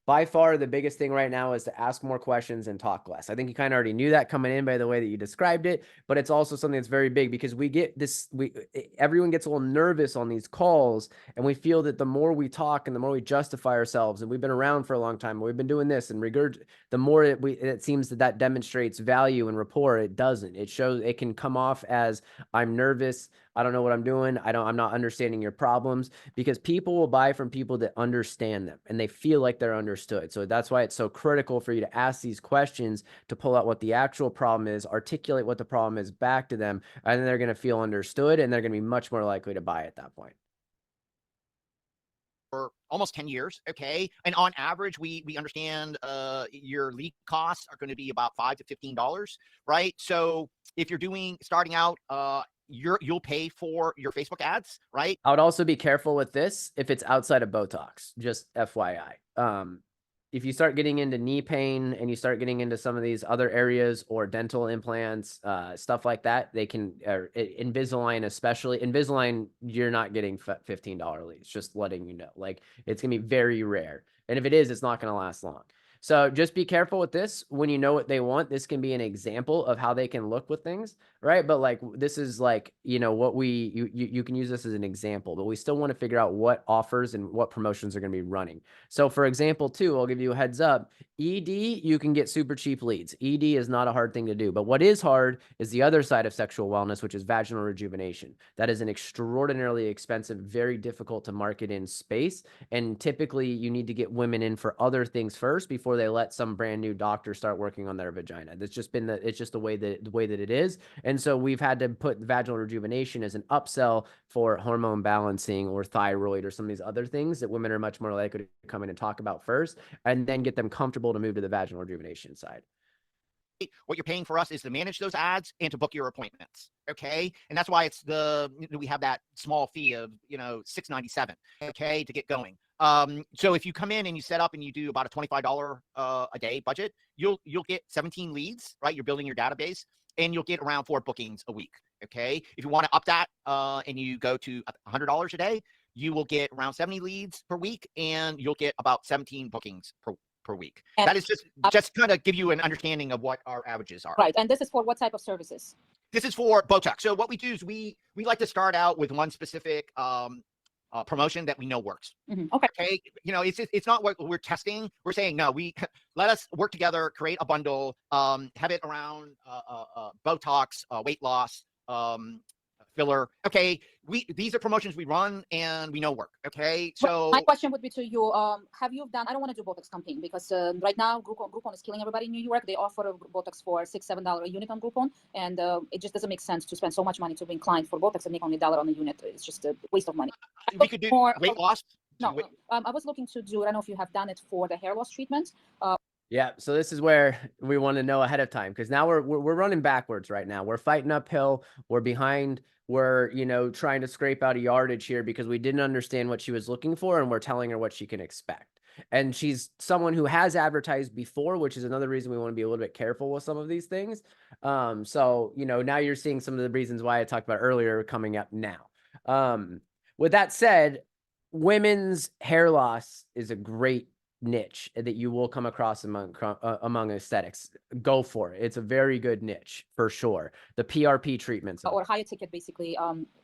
By far, the biggest thing right now is to ask more questions and talk less. I think you kind of already knew that coming in by the way that you described it, but it's also something that's very big, because we get this, everyone gets a little nervous on these calls, and we feel that the more we talk and the more we justify ourselves, and we've been around for a long time, we've been doing this and the more it seems that demonstrates value and rapport. It doesn't. It shows, it can come off as, I'm nervous, I don't know what I'm doing, I'm not understanding your problems, because people will buy from people that understand them and they feel like they're understood. So that's why it's so critical for you to ask these questions, to pull out what the actual problem is, articulate what the problem is back to them, and then they're going to feel understood, and they're going to be much more likely to buy at that point. For almost 10 years, okay? And on average, we understand your lead costs are going to be about $5 to $15, right? So if you're starting out, you'll pay for your Facebook ads, right? I would also be careful with this if it's outside of Botox, just FYI. If you start getting into knee pain and you start getting into some of these other areas, or dental implants, stuff like that, they can, Invisalign especially. Invisalign, you're not getting $15 leads, just letting you know. Like, it's going to be very rare. And if it is, it's not going to last long. So just be careful with this. When you know what they want, this can be an example of how they can look with things, right? But like, this is like, what you can use this as an example, but we still want to figure out what offers and what promotions are going to be running. So for example, too, I'll give you a heads up. ED, you can get super cheap leads. ED is not a hard thing to do, but what is hard is the other side of sexual wellness, which is vaginal rejuvenation. That is an extraordinarily expensive, very difficult to market in space. And typically you need to get women in for other things first before they let some brand new doctor start working on their vagina. That's just been it's just the way that it is. And so we've had to put vaginal rejuvenation as an upsell for hormone balancing or thyroid or some of these other things that women are much more likely to come in and talk about first, and then get them comfortable to move to the vaginal rejuvenation side. What you're paying for us is to manage those ads and to book your appointments. Okay. And that's why we have that small fee of, $6.97, okay, to get going. So if you come in and you set up and you do about a $25 a day budget, you'll get 17 leads, right? You're building your database, and you'll get around 4 bookings a week. Okay. If you want to up that, and you go to $100 a day, you will get around 70 leads per week, and you'll get about 17 bookings per week. And that is just kind of give you an understanding of what our averages are. Right. And this is for what type of services? This is for Botox. So what we do is we like to start out with one specific promotion that we know works. Okay. It's not what we're testing. We're saying, no, let us work together, create a bundle, have it around Botox, weight loss, filler. Okay. These are promotions we run and we know work. Okay. So my question would be to you, have you done, I don't want to do Botox campaign because right now Groupon is killing everybody in New York. They offer Botox for $6, $7 a unit on Groupon. And it just doesn't make sense to spend so much money to bring client for Botox and make only $1 on a unit. It's just a waste of money. We could do weight loss. No, I was looking to do, I don't know if you have done it for the hair loss treatment. Yeah, so this is where we want to know ahead of time, because now we're running backwards right now. We're fighting uphill. We're behind. We're, you know, trying to scrape out a yardage here because we didn't understand what she was looking for, and we're telling her what she can expect. And she's someone who has advertised before, which is another reason we want to be a little bit careful with some of these things. So, you know, now you're seeing some of the reasons why I talked about earlier coming up now. With that said, women's hair loss is a great niche that you will come across among aesthetics. Go for it. It's a very good niche for sure. The PRP treatments or higher ticket basically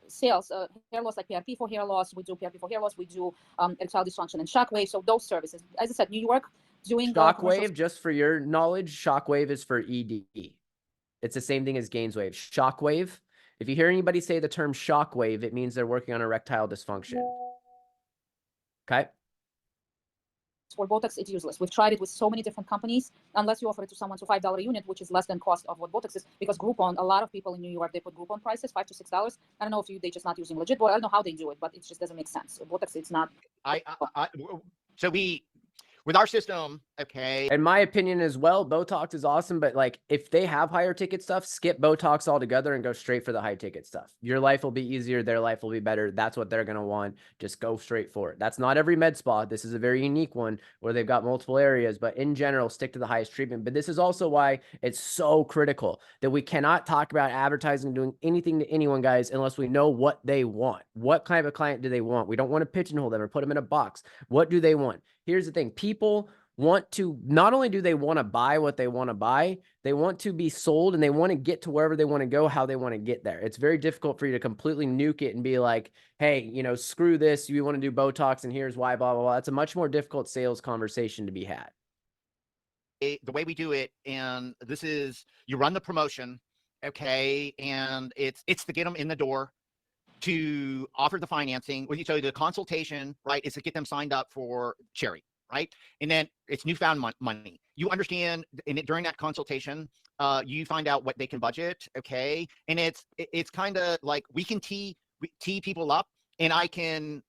sales, hair loss like PRP for hair loss. We do PRP for hair loss. We do erectile dysfunction and Shockwave. So those services, as I said, New York doing Shockwave, just for your knowledge, Shockwave is for ED. It's the same thing as Gainswave. Shockwave. If you hear anybody say the term shockwave, it means they're working on erectile dysfunction. Okay. For Botox, it's useless. We've tried it with so many different companies. Unless you offer it to someone to $5 a unit, which is less than cost of what Botox is, because Groupon, a lot of people in New York, they put Groupon prices, $5 to $6. I don't know if they just not using legit, but I don't know how they do it, but it just doesn't make sense. Botox, it's not. So with our system, okay. In my opinion as well, Botox is awesome, but like if they have higher ticket stuff, skip Botox altogether and go straight for the high ticket stuff. Your life will be easier. Their life will be better. That's what they're going to want. Just go straight for it. That's not every med spa. This is a very unique one where they've got multiple areas, but in general, stick to the highest treatment. But this is also why it's so critical that we cannot talk about advertising, doing anything to anyone, guys, unless we know what they want. What kind of a client do they want? We don't want to pigeonhole them or put them in a box. What do they want? Here's the thing. People want to, not only do they want to buy what they want to buy, they want to be sold and they want to get to wherever they want to go, how they want to get there. It's very difficult for you to completely nuke it and be like, hey, you know, screw this. You want to do Botox and here's why, blah, blah, blah. It's a much more difficult sales conversation to be had. The way we do it, and this is, you run the promotion, okay, and it's to get them in the door, to offer the financing. So the consultation, right, is to get them signed up for Cherry, right? And then it's newfound money. You understand, during that consultation, you find out what they can budget, okay? And it's kind of like we can tee people up, and I can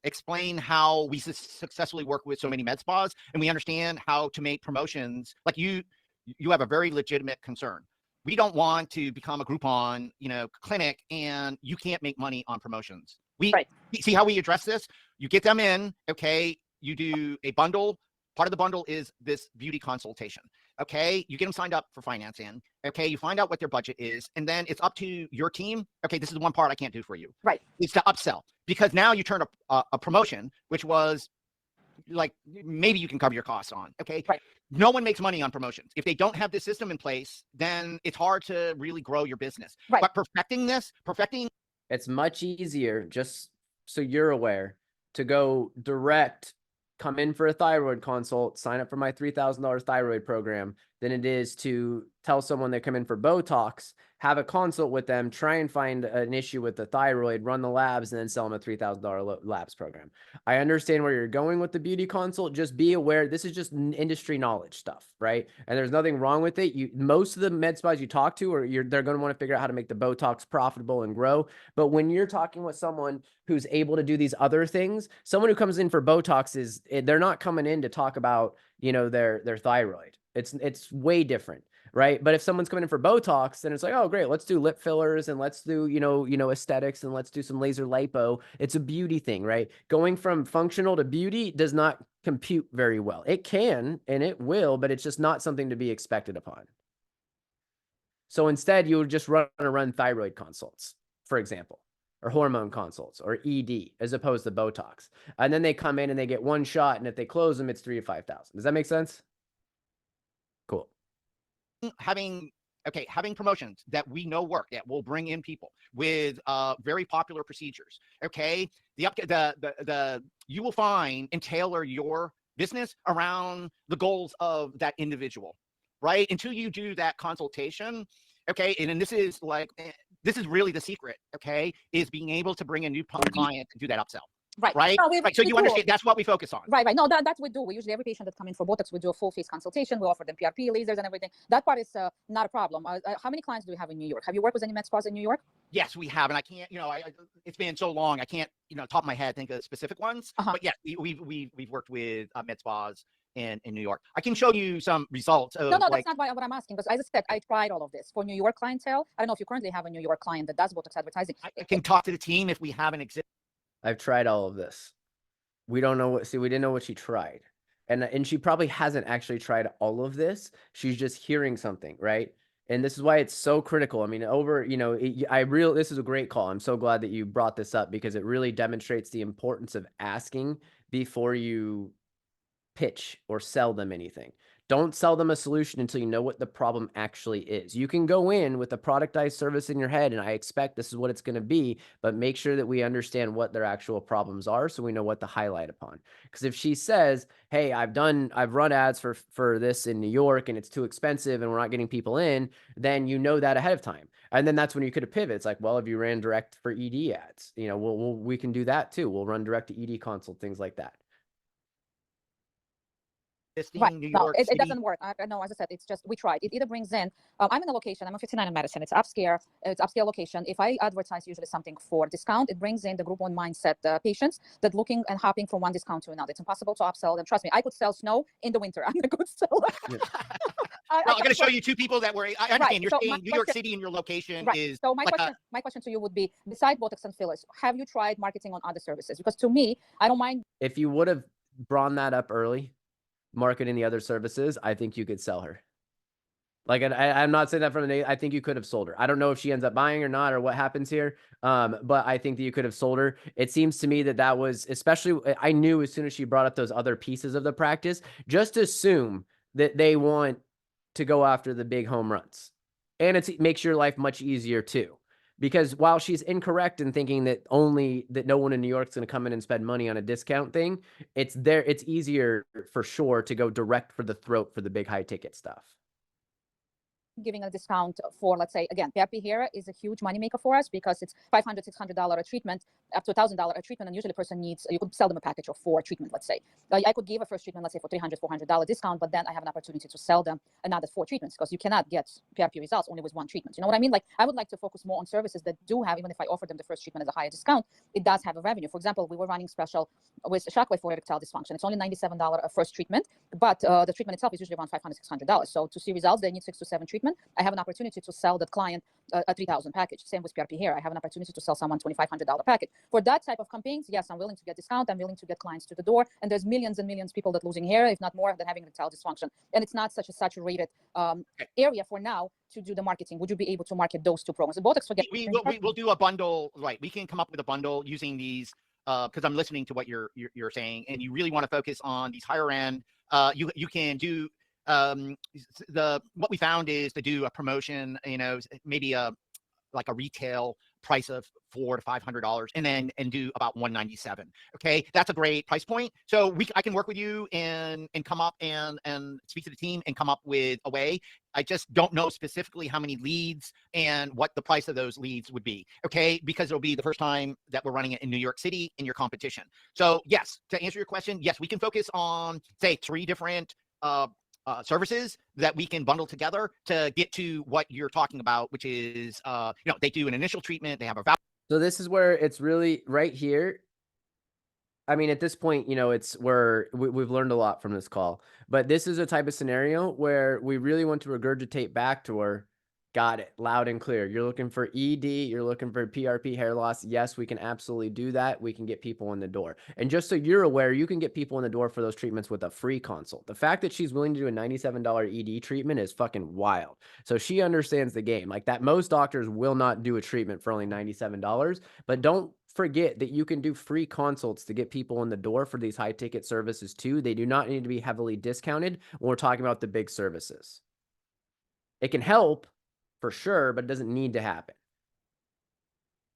explain how we successfully work with so many med spas, and we understand how to make promotions. Like you have a very legitimate concern. We don't want to become a Groupon, you know, clinic, and you can't make money on promotions. Right. See how we address this? You get them in, okay? You do a bundle. Part of the bundle is this beauty consultation, okay? You get them signed up for financing, okay? You find out what their budget is, and then it's up to your team. Okay, this is the one part I can't do for you. Right. It's to upsell, because now you turn a promotion, which was like maybe you can cover your costs on, okay? Right. No one makes money on promotions. If they don't have this system in place, then it's hard to really grow your business. Right. But perfecting It's much easier, just so you're aware, to go direct, come in for a thyroid consult, sign up for my $3,000 thyroid program, than it is to tell someone they come in for Botox, have a consult with them, try and find an issue with the thyroid, run the labs, and then sell them a $3,000 labs program. I understand where you're going with the beauty consult. Just be aware, this is just industry knowledge stuff, right? And there's nothing wrong with it. Most of the med spas you talk to, they're going to want to figure out how to make the Botox profitable and grow. But when you're talking with someone who's able to do these other things, someone who comes in for Botox they're not coming in to talk about, you know, their thyroid. It's way different, right? But if someone's coming in for Botox, then it's like, oh, great, let's do lip fillers and let's do, you know, aesthetics and let's do some laser lipo. It's a beauty thing, right? Going from functional to beauty does not compute very well. It can and it will, but it's just not something to be expected upon. So instead, you would just run thyroid consults, for example, or hormone consults or ED as opposed to Botox. And then they come in and they get one shot, and if they close them, it's $3,000 to $5,000. Does that make sense? Cool. having promotions that we know work, that will bring in people with very popular procedures, okay? You will find and tailor your business around the goals of that individual, right? Until you do that consultation, okay? And then this is really the secret, okay? Is being able to bring a new client and do that upsell. Right. No, So you understand, that's what we focus on. Right. No, that we do. We usually, every patient that come in for Botox, we do a full face consultation. We offer them PRP, lasers, and everything. That part is not a problem. How many clients do we have in New York? Have you worked with any med spas in New York? Yes, we have, and I can't, it's been so long, I can't, top of my head think of specific ones. But yes, we've worked with med spas in New York. I can show you some results of No, like, that's not what I'm asking. Because as I said, I tried all of this for New York clientele. I don't know if you currently have a New York client that does Botox advertising. I can talk to the team if we have an exist. I've tried all of this. We don't know what, see, we didn't know what she tried. And she probably hasn't actually tried all of this. She's just hearing something, right? And this is why it's so critical. I mean, this is a great call. I'm so glad that you brought this up because it really demonstrates the importance of asking before you pitch or sell them anything. Don't sell them a solution until you know what the problem actually is. You can go in with a productized service in your head, and I expect this is what it's going to be, but make sure that we understand what their actual problems are so we know what to highlight upon. Because if she says, hey, I've run ads for this in New York and it's too expensive and we're not getting people in, then you know that ahead of time. And then that's when you could pivot. It's like, well, if you ran direct for ED ads, we can do that too. We'll run direct to ED consult, things like that. Right. New No, York it City. doesn't work. I know, as I said, it's just, we tried. It either brings in, I'm in a location, I'm on 59 in Madison. It's upscale location. If I advertise usually something for discount, it brings in the group one mindset patients that looking and hopping from one discount to another. It's impossible to upsell them. Trust me, I could sell snow in the winter. I'm a good seller. Yeah. Well, I'm going to show you two people that were, I understand Right. you're So saying my New York question- City and your location Right. is So my like question to you would be, beside Botox and fillers, have you tried marketing on other services? Because to me, I don't mind. If you would have brought that up early, marketing the other services, I think you could sell her. Like, I'm not saying that from I think you could have sold her. I don't know if she ends up buying or not or what happens here. But I think that you could have sold her. It seems to me that was, especially, I knew as soon as she brought up those other pieces of the practice, just assume that they want to go after the big home runs. And it makes your life much easier too. Because while she's incorrect in thinking that no one in New York is going to come in and spend money on a discount thing, it's easier for sure to go direct for the throat for the big high ticket stuff. Giving a discount for, let's say, again, PRP hair is a huge moneymaker for us because it's $500, $600 a treatment, up to $1,000 a treatment, and usually a person needs, you could sell them a package of 4 treatment, let's say. I could give a first treatment, let's say, for $300, $400 discount, but then I have an opportunity to sell them another 4 treatments because you cannot get PRP results only with 1 treatment. You know what I mean? Like, I would like to focus more on services that do have, even if I offer them the first treatment as a higher discount, it does have a revenue. For example, we were running special with Shockwave for erectile dysfunction. It's only $97 a first treatment, but the treatment itself is usually around $500, $600. So to see results, they need 6 to 7 treatment. I have an opportunity to sell that client a $3,000 package. Same with PRP hair. I have an opportunity to sell someone $2,500 package. For that type of campaigns, yes, I'm willing to get discount. I'm willing to get clients to the door. And there's millions and millions of people that losing hair, if not more, than having erectile dysfunction. And it's not such a saturated area for now to do the marketing. Would you be able to market those 2 programs? The Botox, forget. we will do a bundle, right? We can come up with a bundle using these because I'm listening to what you're saying, and you really want to focus on these higher end. You can do what we found is to do a promotion, maybe like a retail price of $400 to $500, and do about $197. Okay, that's a great price point. So I can work with you and come up and speak to the team and come up with a way. I just don't know specifically how many leads and what the price of those leads would be. Okay, because it'll be the first time that we're running it in New York City in your competition. So yes, to answer your question, yes, we can focus on, say, 3 different services that we can bundle together to get to what you're talking about, which is, they do an initial treatment, they have a voucher. So this is where it's really right here. I mean, at this point, it's where we've learned a lot from this call, but this is a type of scenario where we really want to regurgitate back to her. Got it. Loud and clear. You're looking for ED. You're looking for PRP hair loss. Yes, we can absolutely do that. We can get people in the door. And just so you're aware, you can get people in the door for those treatments with a free consult. The fact that she's willing to do a $97 ED treatment is fucking wild. So she understands the game. Like that, most doctors will not do a treatment for only $97, but don't forget that you can do free consults to get people in the door for these high ticket services too. They do not need to be heavily discounted when we're talking about the big services. It can help for sure, but it doesn't need to happen.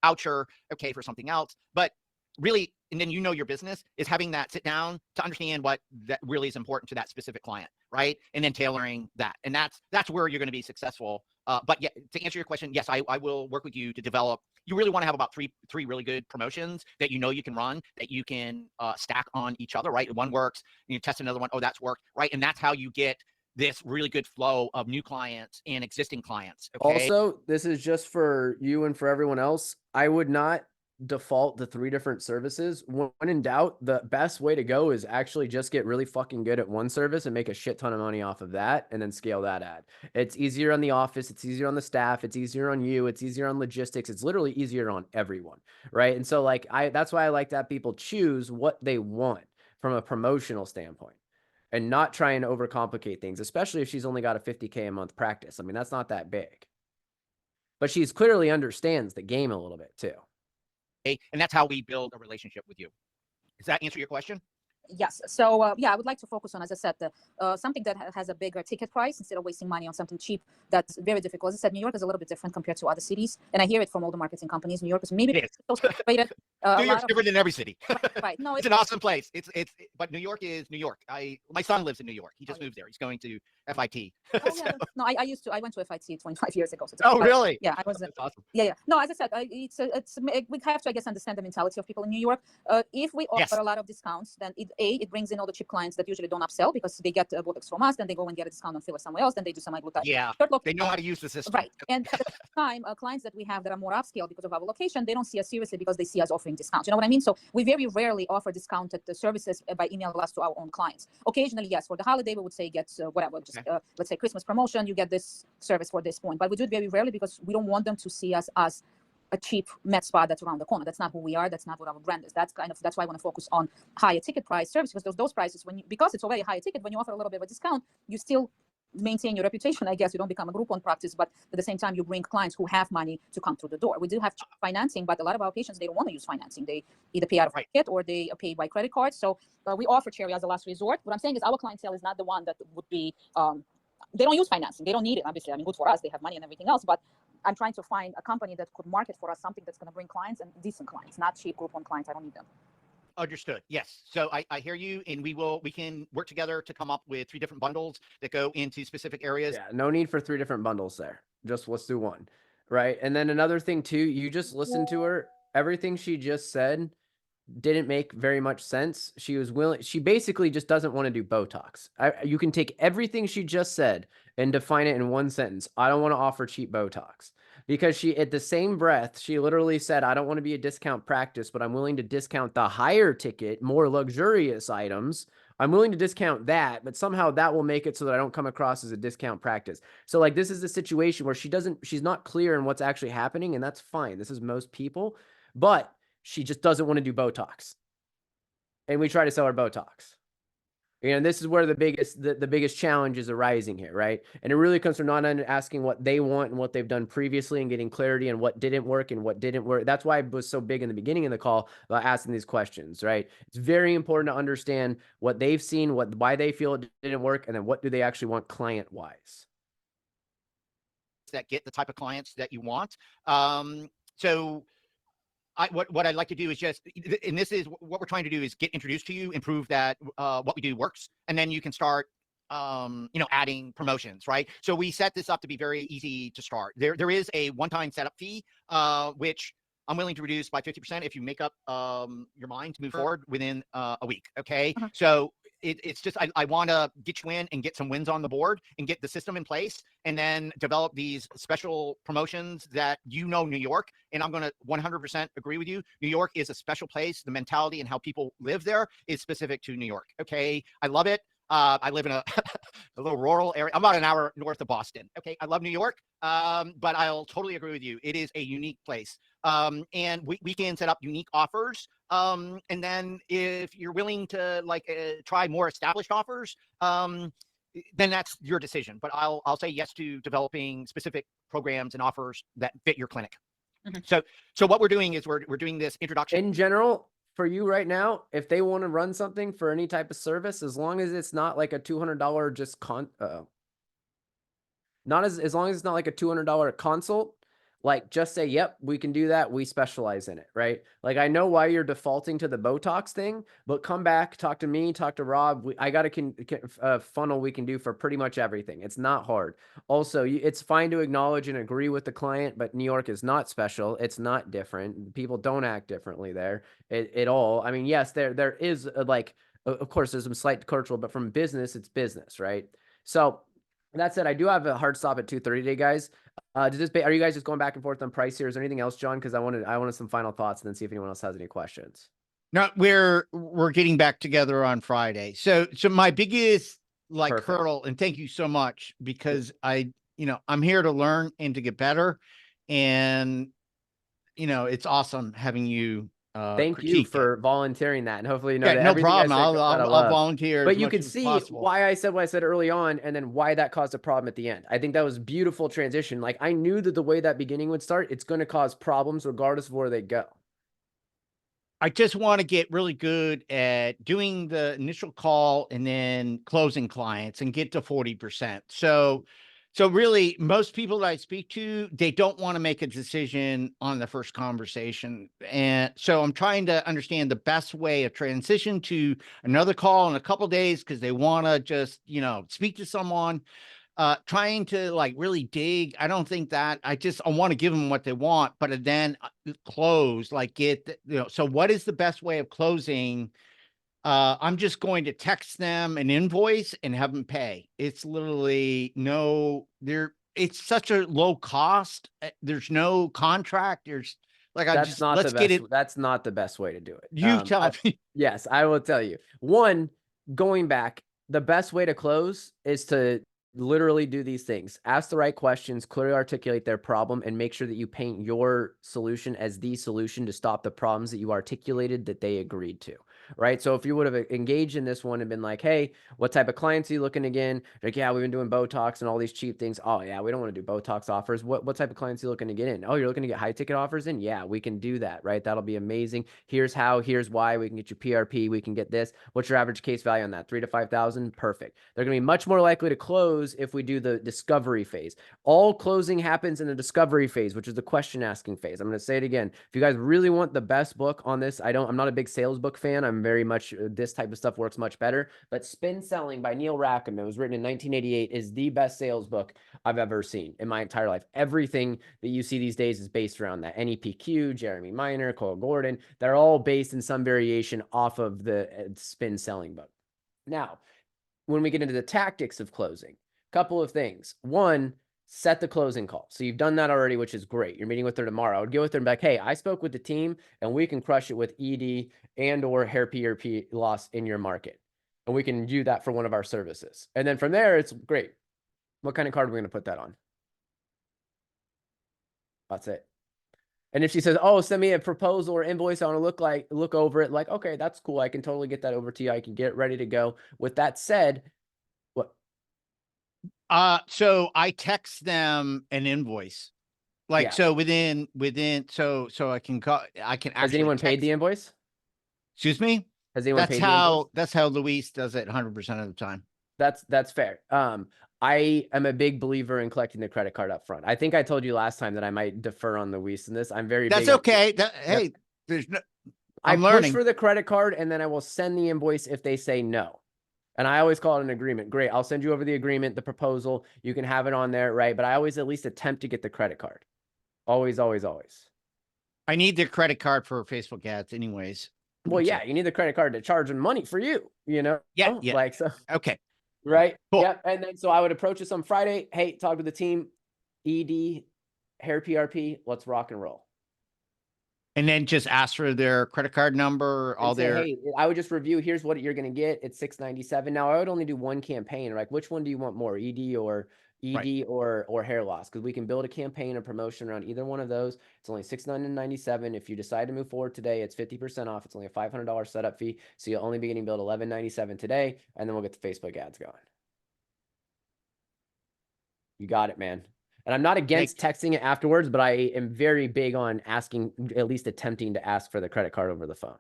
Voucher, okay, for something else. But really, and then your business is having that sit down to understand what that really is important to that specific client, right? And then tailoring that. And that's where you're going to be successful. But yeah, to answer your question, yes, I will work with you to develop. You really want to have about three really good promotions that you can run, that you can stack on each other, right? One works, and you test another one. Oh, that's worked, right? And that's how you get this really good flow of new clients and existing clients. Okay? Also, this is just for you and for everyone else. I would not default to 3 different services. When in doubt, the best way to go is actually just get really fucking good at one service and make a shit ton of money off of that and then scale that ad. It's easier on the office, it's easier on the staff, it's easier on you, it's easier on logistics, it's literally easier on everyone, right? And so like that's why I like to have people choose what they want from a promotional standpoint and not try and overcomplicate things, especially if she's only got a 50K a month practice. I mean, that's not that big. But she's clearly understands the game a little bit too. Okay? And that's how we build a relationship with you. Does that answer your question? Yes. So yeah, I would like to focus on, as I said, something that has a bigger ticket price instead of wasting money on something cheap. That's very difficult. As I said, New York is a little bit different compared to other cities, and I hear it from all the marketing companies. New York is maybe It is. so saturated. New York's different than every city. Right. No, It's an awesome place. But New York is New York. My son lives in New York. He just moved there. He's going to FIT. Oh, yeah, no, I went to FIT 25 years ago. So it's Oh, really? Yeah, I was. That's awesome. Yeah. No, as I said, we have to, I guess, understand the mentality of people in New York. If we offer Yes. a lot of discounts, then it brings in all the cheap clients that usually don't upsell because they get Botox from us, then they go and get a discount on filler somewhere else, then they do semaglutide. Yeah. They know how to use the system. Right. And at the same time, clients that we have that are more upscale because of our location, they don't see us seriously because they see us offering discounts. You know what I mean? So we very rarely offer discounted services by email blast to our own clients. Occasionally, yes, for the holiday, we would say get whatever, just let's say Christmas promotion, you get this service for this point. But we do it very rarely because we don't want them to see us as a cheap med spa that's around the corner. That's not who we are. That's not what our brand is. That's why I want to focus on higher ticket price service, because those prices, because it's already higher ticket, when you offer a little bit of a discount, you still maintain your reputation. I guess you don't become a Groupon practice, but at the same time, you bring clients who have money to come through the door. We do have financing, but a lot of our patients, they don't want to use financing. They either pay out of pocket or they pay by credit card. So we offer Cherry as a last resort. What I'm saying is our clientele is not the one that would be, they don't use financing. They don't need it. Obviously, I mean, good for us. They have money and everything else, but I'm trying to find a company that could market for us something that's going to bring clients and decent clients, not cheap Groupon clients. I don't need them. Understood. Yes. So I hear you, and we can work together to come up with 3 different bundles that go into specific areas. Yeah, no need for 3 different bundles there. Just let's do one. Right. And then another thing too, you just listen to her. Everything she just said didn't make very much sense. She was willing. She basically just doesn't want to do Botox. You can take everything she just said and define it in one sentence. I don't want to offer cheap Botox, because she, at the same breath, she literally said, I don't want to be a discount practice, but I'm willing to discount the higher ticket, more luxurious items. I'm willing to discount that, but somehow that will make it so that I don't come across as a discount practice. So like, this is the situation where she's not clear in what's actually happening, and that's fine. This is most people, but she just doesn't want to do Botox. And we try to sell her Botox. And this is where the biggest challenge is arising here, right? And it really comes from not asking what they want and what they've done previously and getting clarity on what didn't work and what didn't work. That's why I was so big in the beginning of the call about asking these questions, right? It's very important to understand what they've seen, why they feel it didn't work, and then what do they actually want client-wise. That get the type of clients that you want. So what I'd like to do is just, and this is what we're trying to do, is get introduced to you and prove that what we do works. And then you can start, adding promotions, right? So we set this up to be very easy to start. There is a one-time setup fee, which I'm willing to reduce by 50% if you make up your mind to move forward within a week. Okay. So it's just, I want to get you in and get some wins on the board and get the system in place, and then develop these special promotions that, New York, and I'm going to 100% agree with you. New York is a special place. The mentality and how people live there is specific to New York. Okay. I love it. I live in a little rural area. I'm about an hour north of Boston. Okay. I love New York. But I'll totally agree with you. It is a unique place. And we can set up unique offers. And then if you're willing to try more established offers, then that's your decision. But I'll say yes to developing specific programs and offers that fit your clinic. So what we're doing is we're doing this introduction. In general, for you right now, if they want to run something for any type of service, as long as it's not like a $200 just as long as it's not like a $200 consult, like just say, yep, we can do that. We specialize in it, right? Like, I know why you're defaulting to the Botox thing, but come back, talk to me, talk to Rob. I got a funnel we can do for pretty much everything. It's not hard. Also, it's fine to acknowledge and agree with the client, but New York is not special. It's not different. People don't act differently there at all. I mean, yes, there is of course, there's some slight cultural, but from business, it's business, right? So that said, I do have a hard stop at 2:30 today, guys. Are you guys just going back and forth on price here? Is there anything else, John? Because I wanted some final thoughts and then see if anyone else has any questions. No, we're getting back together on Friday. So my biggest like Perfect. hurdle, and thank you so much because I'm here to learn and to get better. And it's awesome having you Thank you critique it. for volunteering that, and hopefully Yeah, that no everything you guys problem. said that I I'll love. volunteer. But as you much could as see possible. why I said what I said early on, and then why that caused a problem at the end. I think that was beautiful transition. Like I knew that the way that beginning would start, it's going to cause problems regardless of where they go. I just want to get really good at doing the initial call and then closing clients and get to 40%. So really most people that I speak to, they don't want to make a decision on the first conversation. And so I'm trying to understand the best way of transition to another call in a couple of days because they want to just, speak to someone. Trying to like really dig. I don't think that I want to give them what they want, but then close, like so what is the best way of closing? I'm just going to text them an invoice and have them pay. It's literally it's such a low cost. There's no contract. There's like, That's not let's the get best. it. That's not the best way to do it. You tell me. Yes, I will tell you. One, going back, the best way to close is to literally do these things. Ask the right questions, clearly articulate their problem, and make sure that you paint your solution as the solution to stop the problems that you articulated that they agreed to, right? So if you would have engaged in this one and been like, hey, what type of clients are you looking again? Like, yeah, we've been doing Botox and all these cheap things. Oh yeah, we don't want to do Botox offers. What type of clients are you looking to get in? Oh, you're looking to get high ticket offers in? Yeah, we can do that, right? That'll be amazing. Here's how, here's why. We can get you PRP. We can get this. What's your average case value on that? 3,000 to 5,000. Perfect. They're going to be much more likely to close if we do the discovery phase. All closing happens in the discovery phase, which is the question asking phase. I'm going to say it again. If you guys really want the best book on this, I'm not a big sales book fan. I'm very much, this type of stuff works much better, but Spin Selling by Neil Rackham, it was written in 1988, is the best sales book I've ever seen in my entire life. Everything that you see these days is based around that. NEPQ, Jeremy Miner, Cole Gordon, they're all based in some variation off of the Spin Selling book. Now, when we get into the tactics of closing, couple of things. One, set the closing call. So you've done that already, which is great. You're meeting with her tomorrow. I would go with her and be like, hey, I spoke with the team and we can crush it with ED and or hair PRP loss in your market. And we can do that for one of our services. And then from there, it's great. What kind of card are we going to put that on? That's it. And if she says, oh, send me a proposal or invoice, I want to look over it. Like, okay, that's cool. I can totally get that over to you. I can get ready to go. With that said, what? So I text them an invoice. Like, Yeah. so within, so I can actually. Has anyone paid the invoice? Excuse me? Has anyone paid the invoice? That's how Luis does it 100% of the time. That's fair. I am a big believer in collecting the credit card up front. I think I told you last time that I might defer on Luis in this. I'm very That's big okay. Hey, there's no, I I'm push learning. for the credit card and then I will send the invoice if they say no. And I always call it an agreement. Great. I'll send you over the agreement, the proposal. You can have it on there, right? But I always at least attempt to get the credit card. Always, always, always. I need the credit card for Facebook ads anyways. Well, yeah, you need the credit card to charge them money for you, Yeah. Like so. Okay. Right. Cool. Yep. And then so I would approach this on Friday. Hey, talk to the team. ED, hair PRP. Let's rock and roll. And then just ask for their credit card number, all And say, their. hey, I would just review. Here's what you're going to get. It's $697. Now I would only do one campaign. Like, which one do you want more, ED or or hair loss? Because we can build a campaign or promotion around either one of those. It's only $697. If you decide to move forward today, it's 50% off. It's only a $500 setup fee, so you'll only be getting billed $1197 today, and then we'll get the Facebook ads going. You got it, man. And I'm not against texting it afterwards, but I am very big on asking, at least attempting to ask for the credit card over the phone.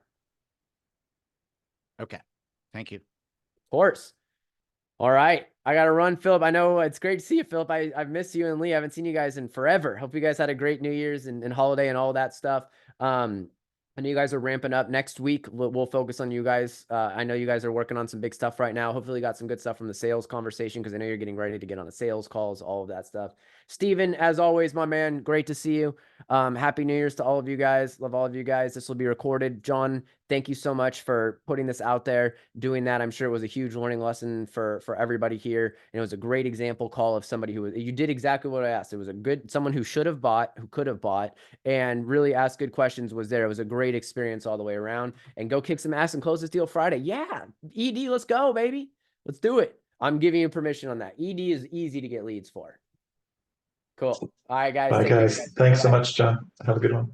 Okay. Thank you. Of course. All right. I got to run, Philip. I know it's great to see you, Philip. I've missed you and Lee. I haven't seen you guys in forever. Hope you guys had a great New Year's and holiday and all that stuff. I know you guys are ramping up next week. We'll focus on you guys. I know you guys are working on some big stuff right now. Hopefully you got some good stuff from the sales conversation, because I know you're getting ready to get on the sales calls, all of that stuff. Steven, as always, my man, great to see you. Happy New Year's to all of you guys. Love all of you guys. This will be recorded. John, thank you so much for putting this out there, doing that. I'm sure it was a huge learning lesson for everybody here. And it was a great example call of somebody who you did exactly what I asked. It was a good, someone who should have bought, who could have bought, and really asked good questions was there. It was a great experience all the way around. And go kick some ass and close this deal Friday. Yeah, ED, let's go, baby. Let's do it. I'm giving you permission on that. ED is easy to get leads for. Cool. All right, guys. Bye, take care, guys. Thanks so much, John. Have a good one.